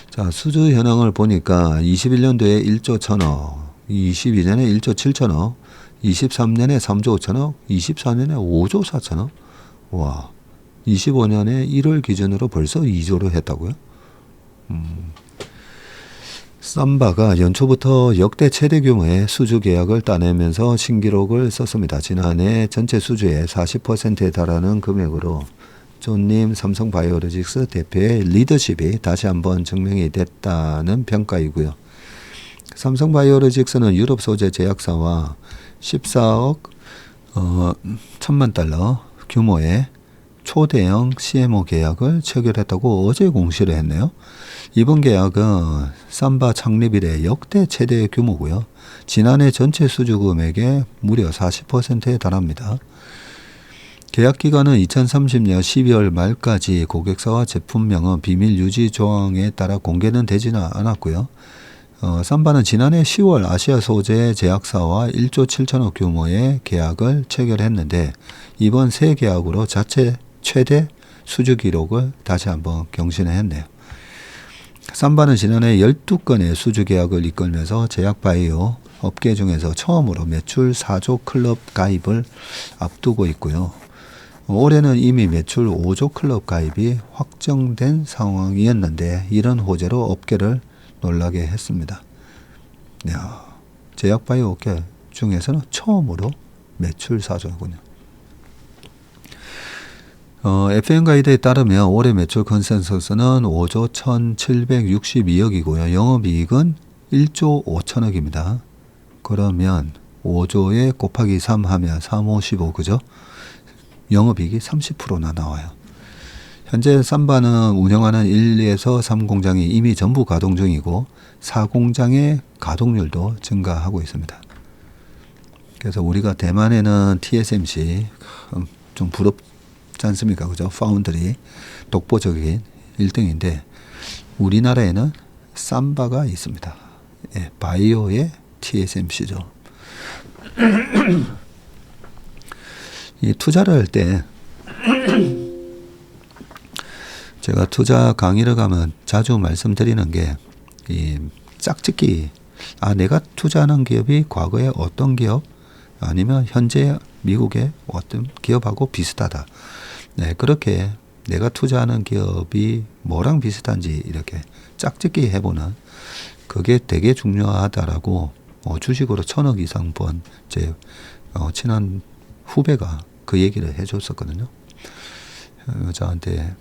자, 수주 현황을 보니까 21년도에 1조 1천억, 22년에 1조 7천억, 23년에 3조 5천억, 24년에 5조 4천억. 와, 25년에 1월 기준으로 벌써 2조를 했다고요? 삼바가 연초부터 역대 최대 규모의 수주 계약을 따내면서 신기록을 썼습니다. 지난해 전체 수주의 40%에 달하는 금액으로 존님 삼성바이오로직스 대표의 리더십이 다시 한번 증명이 됐다는 평가이고요. 삼성바이오로직스는 유럽 소재 제약사와 14억 1천만 달러 규모의 초대형 CMO 계약을 체결했다고 어제 공시를 했네요. 이번 계약은 삼바 창립 이래 역대 최대 규모고요. 지난해 전체 수주 금액의 무려 40%에 달합니다. 계약 기간은 2030년 12월 말까지, 고객사와 제품명은 비밀 유지 조항에 따라 공개는 되지는 않았고요. 삼바는 지난해 10월 아시아 소재 제약사와 1조 7천억 규모의 계약을 체결했는데 이번 새 계약으로 자체 최대 수주 기록을 다시 한번 경신했네요. 삼바는 지난해 12건의 수주 계약을 이끌면서 제약바이오 업계 중에서 처음으로 매출 4조 클럽 가입을 앞두고 있고요. 올해는 이미 매출 5조 클럽 가입이 확정된 상황이었는데 이런 호재로 업계를 놀라게 했습니다. 야, 제약바이오 업계 중에서는 처음으로 매출 4조군요. FM 가이드에 따르면 올해 매출 컨센서스는 5조 1,762억이고요. 영업이익은 1조 5천억입니다. 그러면 5조에 곱하기 3 하면 355, 그죠? 영업이익이 30%나 나와요. 현재 삼바는 운영하는 1에서 3공장이 이미 전부 가동 중이고 4공장의 가동률도 증가하고 있습니다. 그래서 우리가 대만에는 TSMC 좀 부럽지 않습니까? 그죠? 파운드리 독보적인 1등인데 우리나라에는 삼바가 있습니다. 예, 바이오의 TSMC죠. 이 투자를 할 때 제가 투자 강의를 가면 자주 말씀드리는 게 이 짝짓기. 내가 투자하는 기업이 과거에 어떤 기업 아니면 현재 미국의 어떤 기업하고 비슷하다. 네, 그렇게 내가 투자하는 기업이 뭐랑 비슷한지 이렇게 짝짓기 해보는 그게 되게 중요하다라고 주식으로 1,000억 이상 번 제 친한 후배가 그 얘기를 해줬었거든요. 저한테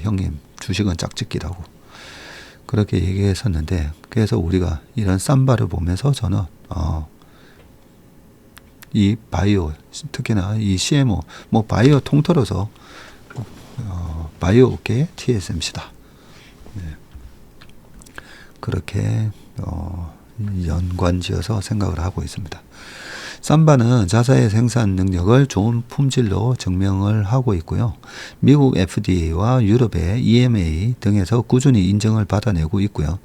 형님 주식은 짝짓기라고 그렇게 얘기했었는데 그래서 우리가 이런 삼바를 보면서 저는 이 바이오 특히나 이 CMO 뭐 바이오 통틀어서 바이오 업계의 TSMC다. 네. 그렇게 연관지어서 생각을 하고 있습니다. 삼바는 자사의 생산 능력을 좋은 품질로 증명을 하고 있고요. 미국 FDA와 유럽의 EMA 등에서 꾸준히 인정을 받아내고 있고요.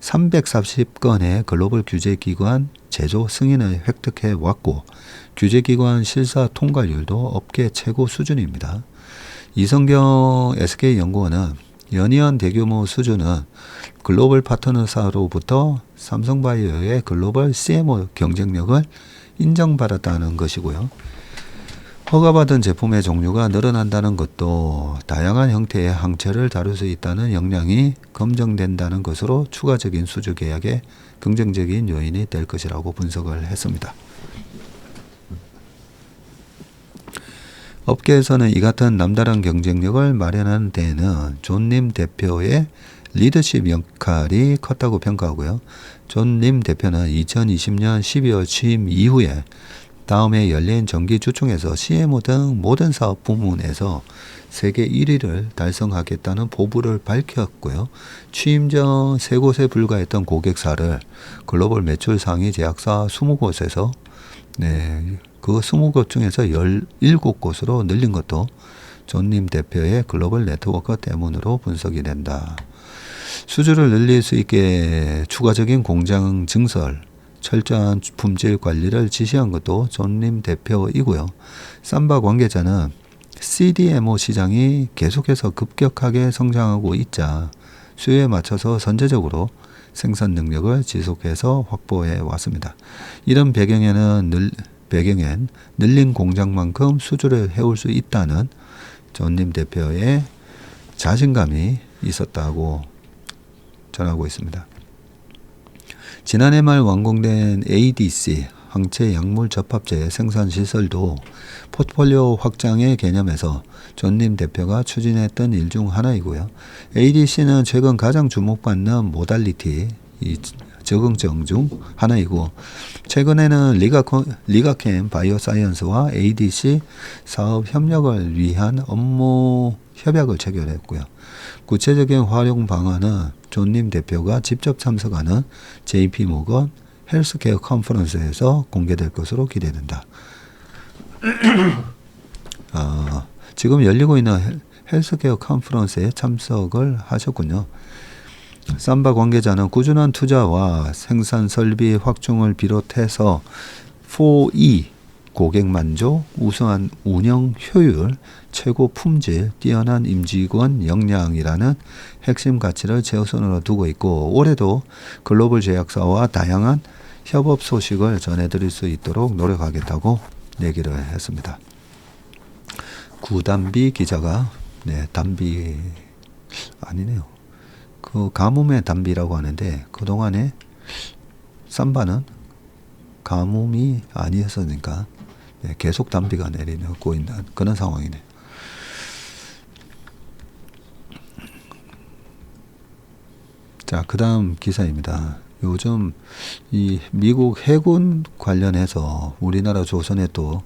340건의 글로벌 규제기관 제조 승인을 획득해 왔고 규제기관 실사 통과율도 업계 최고 수준입니다. 이성경 SK연구원은 연이은 대규모 수준은 글로벌 파트너사로부터 삼성바이오의 글로벌 CMO 경쟁력을 인정받았다는 것이고요. 허가받은 제품의 종류가 늘어난다는 것도 다양한 형태의 항체를 다룰 수 있다는 역량이 검증된다는 것으로 추가적인 수주 계약에 긍정적인 요인이 될 것이라고 분석을 했습니다. 업계에서는 이 같은 남다른 경쟁력을 마련하는 데에는 존 림 대표의 리더십 역할이 컸다고 평가하고요. 존 림 대표는 2020년 12월 취임 이후에 다음해 열린 정기주총에서 CMO 등 모든 사업 부문에서 세계 1위를 달성하겠다는 포부를 밝혔고요. 취임 전 3곳에 불과했던 고객사를 글로벌 매출 상위 제약사 20곳에서 그 20곳 중에서 17곳으로 늘린 것도 존 림 대표의 글로벌 네트워크 때문으로 분석이 된다. 수주를 늘릴 수 있게 추가적인 공장 증설, 철저한 품질 관리를 지시한 것도 존 림 대표이고요. 삼바 관계자는 CDMO 시장이 계속해서 급격하게 성장하고 있자 수요에 맞춰서 선제적으로 생산 능력을 지속해서 확보해 왔습니다. 이런 배경엔 늘린 공장만큼 수주를 해올 수 있다는 존 림 대표의 자신감이 있었다고 전하고 있습니다. 지난해 말 완공된 ADC 항체 약물 접합제 생산 시설도 포트폴리오 확장의 개념에서 존 림 대표가 추진했던 일 중 하나이고요. ADC는 최근 가장 주목받는 모달리티 적응증 중 하나이고 최근에는 리가캠 바이오사이언스와 ADC 사업 협력을 위한 업무 협약을 체결했고요. 구체적인 활용 방안은 존 림 대표가 직접 참석하는 JP 모건 헬스케어 컨퍼런스에서 공개될 것으로 기대된다. 지금 열리고 있는 헬스케어 컨퍼런스에 참석을 하셨군요. 삼바 관계자는 꾸준한 투자와 생산 설비 확충을 비롯해서 4E 고객 만족, 우수한 운영 효율, 최고 품질, 뛰어난 임직원 역량이라는 핵심 가치를 최우선으로 두고 있고 올해도 글로벌 제약사와 다양한 협업 소식을 전해드릴 수 있도록 노력하겠다고 얘기를 했습니다. 구단비 기자가 단비 아니네요. 그 가뭄의 단비라고 하는데 그동안에 삼바는 가뭄이 아니었으니까 계속 단비가 내리고 있는 그런 상황이네요. 자, 그 다음 기사입니다. 요즘 이 미국 해군 관련해서 우리나라 조선에 또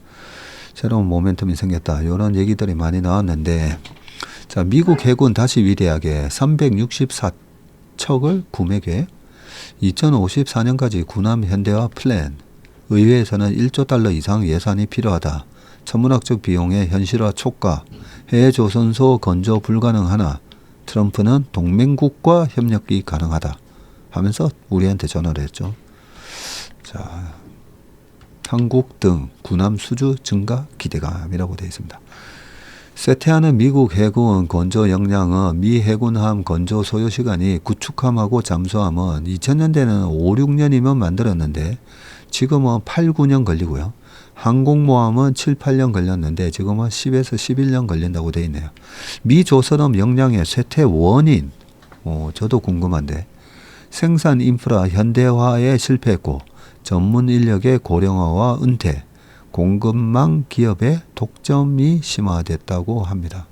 새로운 모멘텀이 생겼다. 이런 얘기들이 많이 나왔는데, 자, 미국 해군 다시 위대하게 364척을 구매 계획, 2054년까지 군함 현대화 플랜, 의회에서는 1조 달러 이상 예산이 필요하다. 천문학적 비용의 현실화 촉가, 해외 조선소 건조 불가능하나 트럼프는 동맹국과 협력이 가능하다 하면서 우리한테 전화를 했죠. 자, 한국 등 군함 수주 증가 기대감이라고 되어 있습니다. 쇠퇴하는 미국 해군 건조 역량은 미 해군함 건조 소요 시간이 구축함하고 잠수함은 2000년대는 5, 6년이면 만들었는데 지금은 8, 9년 걸리고요. 항공모함은 7, 8년 걸렸는데 지금은 10에서 11년 걸린다고 되어 있네요. 미 조선업 역량의 쇠퇴 원인, 저도 궁금한데 생산 인프라 현대화에 실패했고 전문 인력의 고령화와 은퇴, 공급망 기업의 독점이 심화됐다고 합니다.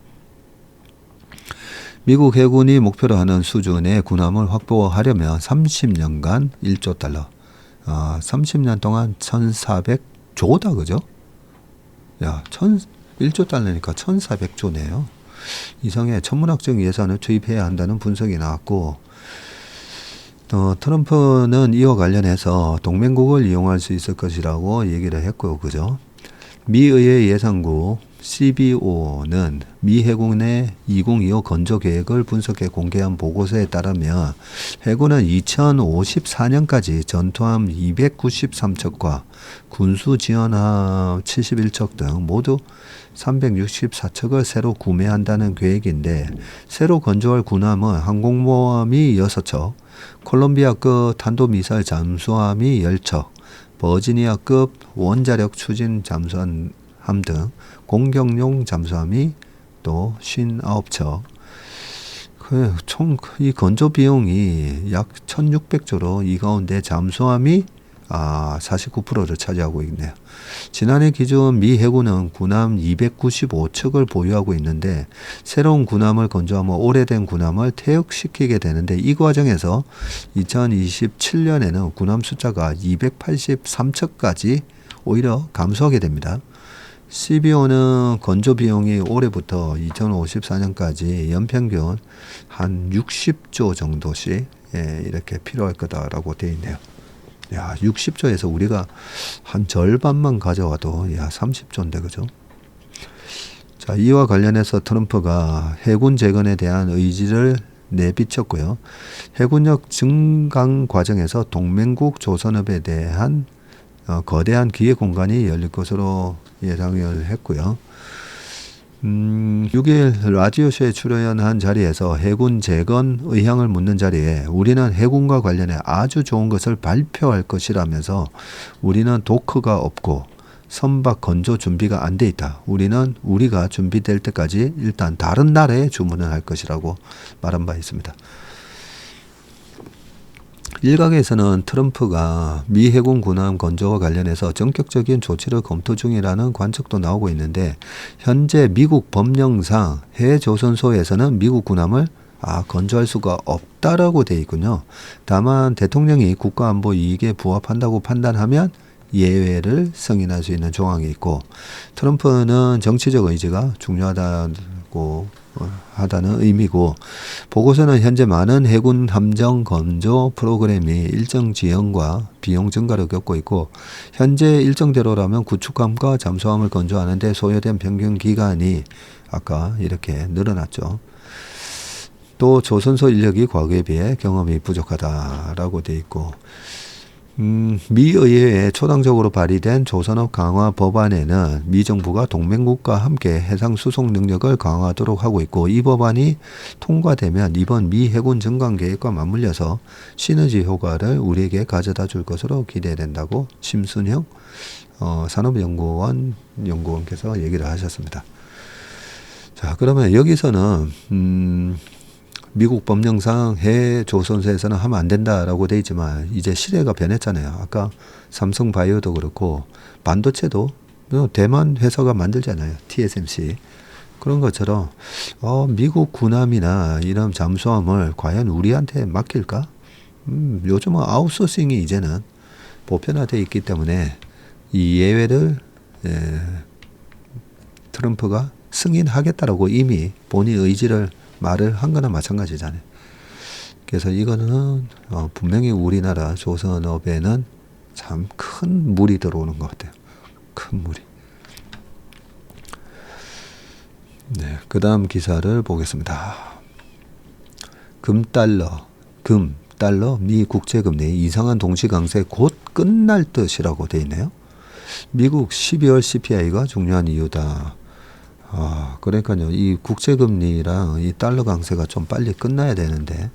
미국 해군이 목표로 하는 수준의 군함을 확보하려면 30년간 1조 달러, 30년 동안 1,400조다, 그죠? 야, 1조 달러니까 1,400조네요. 이상의 천문학적 예산을 투입해야 한다는 분석이 나왔고, 트럼프는 이와 관련해서 동맹국을 이용할 수 있을 것이라고 얘기를 했고요, 그죠? 미 의회 예산국 CBO는 미 해군의 2025 건조 계획을 분석해 공개한 보고서에 따르면 해군은 2054년까지 전투함 293척과 군수 지원함 71척 등 모두 364척을 새로 구매한다는 계획인데 새로 건조할 군함은 항공모함이 6척, 콜롬비아급 탄도미사일 잠수함이 10척, 버지니아급 원자력 추진 잠수함 등 공격용 잠수함이 또 59척. 총 이 건조 비용이 약 1,600조로 이 가운데 잠수함이 49%를 차지하고 있네요. 지난해 기준 미 해군은 군함 295척을 보유하고 있는데 새로운 군함을 건조하면 오래된 군함을 퇴역시키게 되는데 이 과정에서 2027년에는 군함 숫자가 283척까지 오히려 감소하게 됩니다. CBO는 건조 비용이 올해부터 2054년까지 연평균 한 60조 정도씩 이렇게 필요할 거다라고 되어 있네요. 야, 60조에서 우리가 한 절반만 가져와도 30조인데 그죠? 자, 이와 관련해서 트럼프가 해군 재건에 대한 의지를 내비쳤고요. 해군력 증강 과정에서 동맹국 조선업에 대한 거대한 기회 공간이 열릴 것으로 예상을 했고요. 6일 라디오쇼에 출연한 자리에서 해군 재건 의향을 묻는 자리에 우리는 해군과 관련해 아주 좋은 것을 발표할 것이라면서 우리는 도크가 없고 선박 건조 준비가 안 돼 있다. 우리는 우리가 준비될 때까지 일단 다른 나라에 주문을 할 것이라고 말한 바 있습니다. 일각에서는 트럼프가 미 해군 군함 건조와 관련해서 전격적인 조치를 검토 중이라는 관측도 나오고 있는데 현재 미국 법령상 해외 조선소에서는 미국 군함을 건조할 수가 없다라고 되어 있군요. 다만 대통령이 국가안보 이익에 부합한다고 판단하면 예외를 승인할 수 있는 조항이 있고 트럼프는 정치적 의지가 중요하다는 의미고 보고서는 현재 많은 해군 함정 건조 프로그램이 일정 지연과 비용 증가를 겪고 있고 현재 일정대로라면 구축함과 잠수함을 건조하는데 소요된 평균 기간이 아까 이렇게 늘어났죠. 또 조선소 인력이 과거에 비해 경험이 부족하다라고 되어 있고 미 의회에 초당적으로 발의된 조선업 강화 법안에는 미 정부가 동맹국과 함께 해상 수송 능력을 강화하도록 하고 있고 이 법안이 통과되면 이번 미 해군 증강 계획과 맞물려서 시너지 효과를 우리에게 가져다 줄 것으로 기대된다고 심순형 산업연구원 연구원께서 얘기를 하셨습니다. 자, 그러면 여기서는 미국 법령상 해외 조선사에서는 하면 안 된다라고 돼 있지만 이제 시대가 변했잖아요. 아까 삼성바이오도 그렇고 반도체도 대만 회사가 만들잖아요. TSMC. 그런 것처럼 미국 군함이나 이런 잠수함을 과연 우리한테 맡길까? 요즘은 아웃소싱이 이제는 보편화되어 있기 때문에 이 예외를 트럼프가 승인하겠다라고 이미 본인 의지를 말을 한 거나 마찬가지잖아요. 그래서 이거는 분명히 우리나라 조선업에는 참 큰 물이 들어오는 것 같아요. 큰 물이. 네, 그 다음 기사를 보겠습니다. 달러, 미 국제금리 이상한 동시강세 곧 끝날 듯이라고 돼 있네요. 미국 12월 CPI가 중요한 이유다. 그러니까요, 이 국제금리랑 이 달러 강세가 좀 빨리 끝나야 되는데.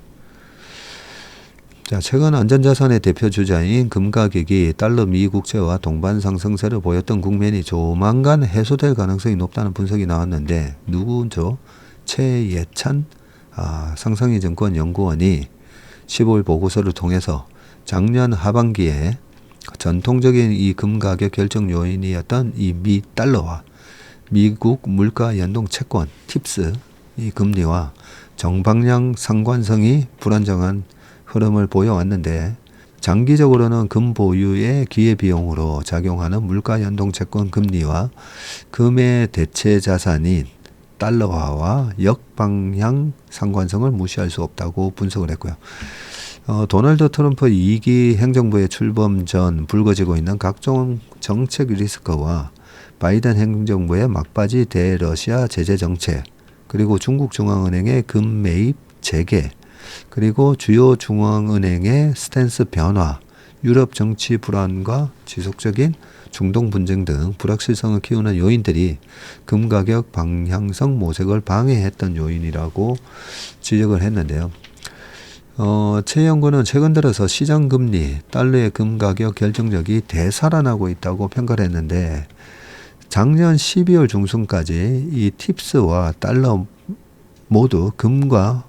자, 최근 안전자산의 대표 주자인 금 가격이 달러 미 국채와 동반 상승세를 보였던 국면이 조만간 해소될 가능성이 높다는 분석이 나왔는데, 누구죠? 최예찬 상상이증권 연구원이 15일 보고서를 통해서 작년 하반기에 전통적인 이 금 가격 결정 요인이었던 이 미 달러와 미국 물가 연동 채권 팁스 이 금리와 정방향 상관성이 불안정한 흐름을 보여왔는데, 장기적으로는 금 보유의 기회비용으로 작용하는 물가 연동 채권 금리와 금의 대체 자산인 달러화와 역방향 상관성을 무시할 수 없다고 분석을 했고요. 도널드 트럼프 2기 행정부의 출범 전 불거지고 있는 각종 정책 리스크와 바이든 행정부의 막바지 대러시아 제재 정책, 그리고 중국 중앙은행의 금 매입 재개, 그리고 주요 중앙은행의 스탠스 변화, 유럽 정치 불안과 지속적인 중동 분쟁 등 불확실성을 키우는 요인들이 금 가격 방향성 모색을 방해했던 요인이라고 지적을 했는데요. 최 연구는 최근 들어서 시장 금리, 달러의 금 가격 결정력이 되살아나고 있다고 평가를 했는데, 작년 12월 중순까지 이 팁스와 달러 모두 금과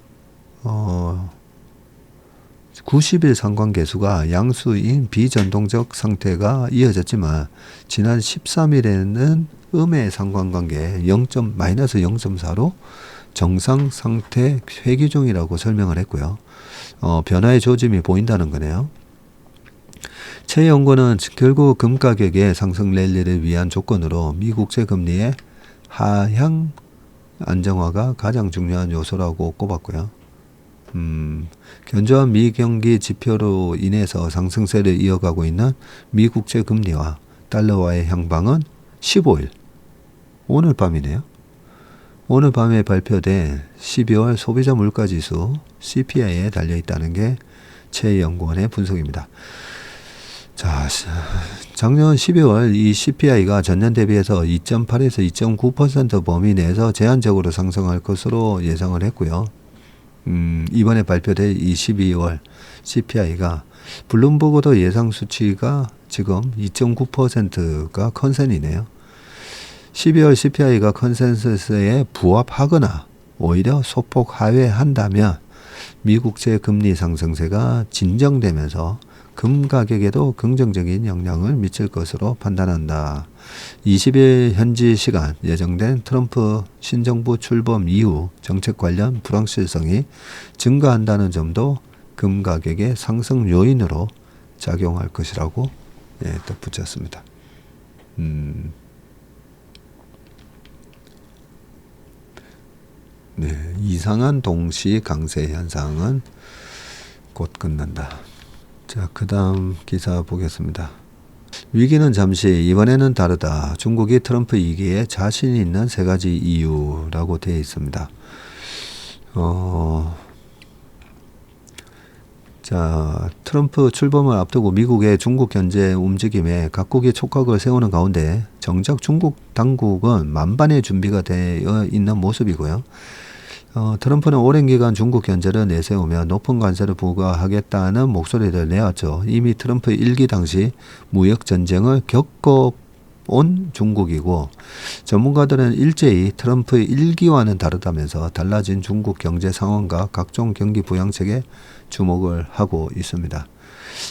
90일 상관계수가 양수인 비전동적 상태가 이어졌지만, 지난 13일에는 음의 상관관계 마이너스 0.4로 정상 상태 회귀 중이라고 설명을 했고요. 변화의 조짐이 보인다는 거네요. 최 연구는 결국 금 가격의 상승 랠리를 위한 조건으로 미 국채 금리의 하향 안정화가 가장 중요한 요소라고 꼽았고요. 견조한 미경기 지표로 인해서 상승세를 이어가고 있는 미 국채 금리와 달러와의 향방은 15일, 오늘 밤이네요. 오늘 밤에 발표된 12월 소비자 물가지수 CPI에 달려있다는 게 최 연구원의 분석입니다. 자, 작년 12월 이 CPI가 전년 대비해서 2.8에서 2.9% 범위 내에서 제한적으로 상승할 것으로 예상을 했고요. 이번에 발표된 이 12월 CPI가 블룸버그도 예상 수치가 지금 2.9%가 컨센이네요. 12월 CPI가 컨센서스에 부합하거나 오히려 소폭 하회한다면 미국채 금리 상승세가 진정되면서 금 가격에도 긍정적인 영향을 미칠 것으로 판단한다. 20일 현지 시간 예정된 트럼프 신정부 출범 이후 정책 관련 불확실성이 증가한다는 점도 금 가격의 상승 요인으로 작용할 것이라고 덧붙였습니다. 네, 이상한 동시 강세 현상은 곧 끝난다. 자, 그 다음 기사 보겠습니다. 위기는 잠시, 이번에는 다르다. 중국이 트럼프 2기에 자신 있는 3가지 이유라고 되어 있습니다. 자, 트럼프 출범을 앞두고 미국의 중국 견제 움직임에 각국이 촉각을 세우는 가운데 정작 중국 당국은 만반의 준비가 되어 있는 모습이고요. 트럼프는 오랜 기간 중국 견제를 내세우며 높은 관세를 부과하겠다는 목소리를 내왔죠. 이미 트럼프 1기 당시 무역 전쟁을 겪어 온 중국이고 전문가들은 일제히 트럼프의 일기와는 다르다면서 달라진 중국 경제 상황과 각종 경기 부양책에 주목을 하고 있습니다.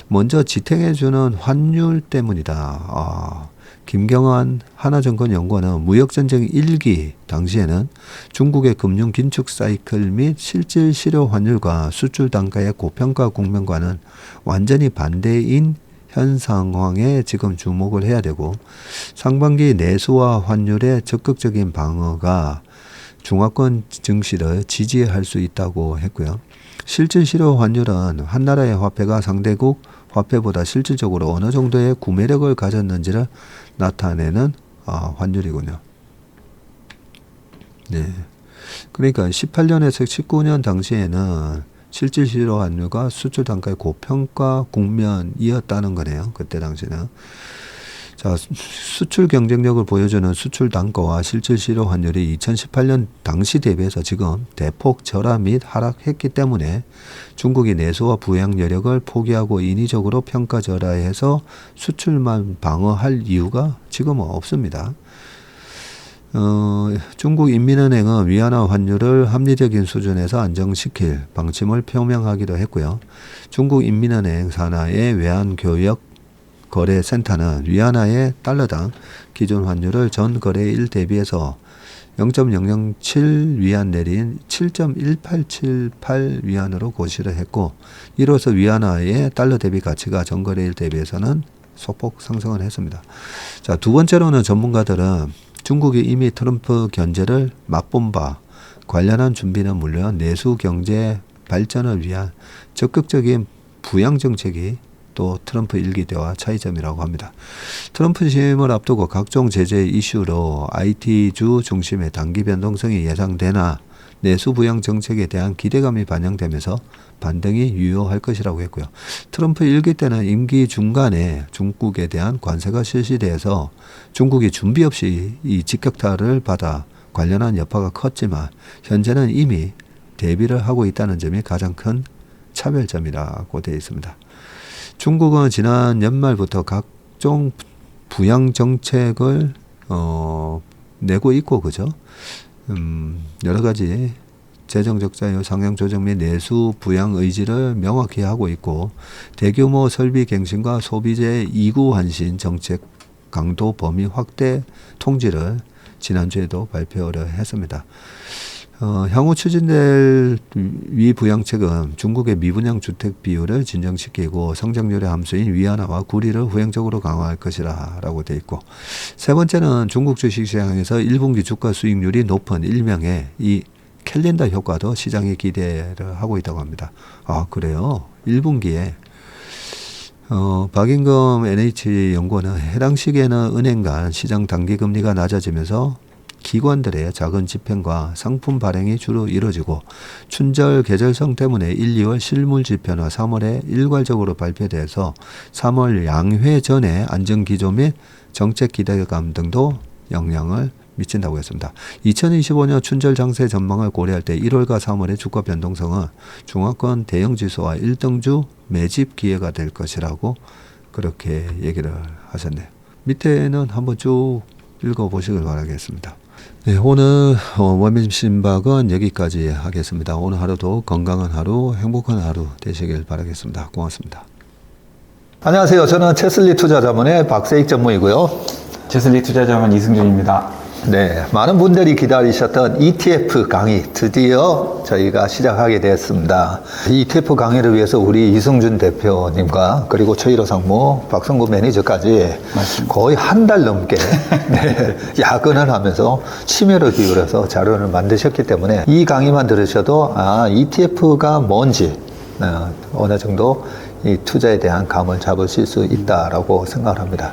먼저 지탱해주는 환율 때문이다. 김경환 하나증권연구원은 무역전쟁 1기 당시에는 중국의 금융 긴축 사이클 및 실질 실효 환율과 수출 단가의 고평가 국면과는 완전히 반대인 현 상황에 지금 주목을 해야 되고 상반기 내수와 환율의 적극적인 방어가 중화권 증시를 지지할 수 있다고 했고요. 실질 실효 환율은 한 나라의 화폐가 상대국 화폐보다 실질적으로 어느 정도의 구매력을 가졌는지를 나타내는 환율이군요. 네. 그러니까 18년에서 19년 당시에는 실질 실효 환율과 수출 단가의 고평가 국면이었다는 거네요. 그때 당시는. 자, 수출 경쟁력을 보여주는 수출 단가와 실질 실효 환율이 2018년 당시 대비해서 지금 대폭 절하 및 하락했기 때문에 중국이 내수와 부양 여력을 포기하고 인위적으로 평가 절하해서 수출만 방어할 이유가 지금은 없습니다. 중국 인민은행은 위안화 환율을 합리적인 수준에서 안정시킬 방침을 표명하기도 했고요. 중국 인민은행 산하의 외환교역 거래센터는 위안화의 달러당 기존 환율을 전 거래일 대비해서 0.007 위안 내린 7.1878 위안으로 고시를 했고 이로써 위안화의 달러 대비 가치가 전 거래일 대비해서는 소폭 상승을 했습니다. 자, 두 번째로는 전문가들은 중국이 이미 트럼프 견제를 맛본 바 관련한 준비는 물론 내수 경제 발전을 위한 적극적인 부양 정책이 또 트럼프 일기 때와 차이점이라고 합니다. 트럼프 취임을 앞두고 각종 제재 이슈로 IT주 중심의 단기 변동성이 예상되나 내수 부양 정책에 대한 기대감이 반영되면서 반등이 유효할 것이라고 했고요. 트럼프 일기 때는 임기 중간에 중국에 대한 관세가 실시돼서 중국이 준비 없이 이 직격탄을 받아 관련한 여파가 컸지만 현재는 이미 대비를 하고 있다는 점이 가장 큰 차별점이라고 되어 있습니다. 중국은 지난 연말부터 각종 부양 정책을 내고 있고 그죠? 여러 가지 재정 적자율 상향 조정 및 내수 부양 의지를 명확히 하고 있고 대규모 설비 갱신과 소비재 이구 환신 정책 강도 범위 확대 통지를 지난주에도 발표를 했습니다. 향후 추진될 위 부양책은 중국의 미분양 주택 비율을 진정시키고 성장률의 함수인 위안화와 구리를 후행적으로 강화할 것이라 라고 되어 있고 세 번째는 중국 주식시장에서 1분기 주가 수익률이 높은 일명의 이 캘린더 효과도 시장이 기대를 하고 있다고 합니다. 아 그래요? 1분기에 박인검 NH연구원은 해당 시기에는 은행 간 시장 단기금리가 낮아지면서 기관들의 작은 집행과 상품 발행이 주로 이루어지고 춘절 계절성 때문에 1, 2월 실물 지표나 3월에 일괄적으로 발표돼서 3월 양회 전에 안정기조 및 정책 기대감 등도 영향을 미친다고 했습니다. 2025년 춘절 장세 전망을 고려할 때 1월과 3월의 주가 변동성은 중화권 대형지수와 1등주 매집 기회가 될 것이라고 그렇게 얘기를 하셨네요. 밑에는 한번 쭉 읽어보시길 바라겠습니다. 네, 오늘 원민심박은 여기까지 하겠습니다. 오늘 하루도 건강한 하루, 행복한 하루 되시길 바라겠습니다. 고맙습니다. 안녕하세요. 저는 체슬리 투자자문의 박세익 전무이고요. 체슬리 투자자문 이승준입니다. 네, 많은 분들이 기다리셨던 ETF 강의 드디어 저희가 시작하게 되었습니다. ETF 강의를 위해서 우리 이승준 대표님과 그리고 최일호 상무, 박성구 매니저까지 맞습니다. 거의 한 달 넘게 네, 야근을 하면서 심혈을 기울여서 자료를 만드셨기 때문에 이 강의만 들으셔도 ETF가 뭔지 어느 정도 이 투자에 대한 감을 잡으실 수 있다라고 생각을 합니다.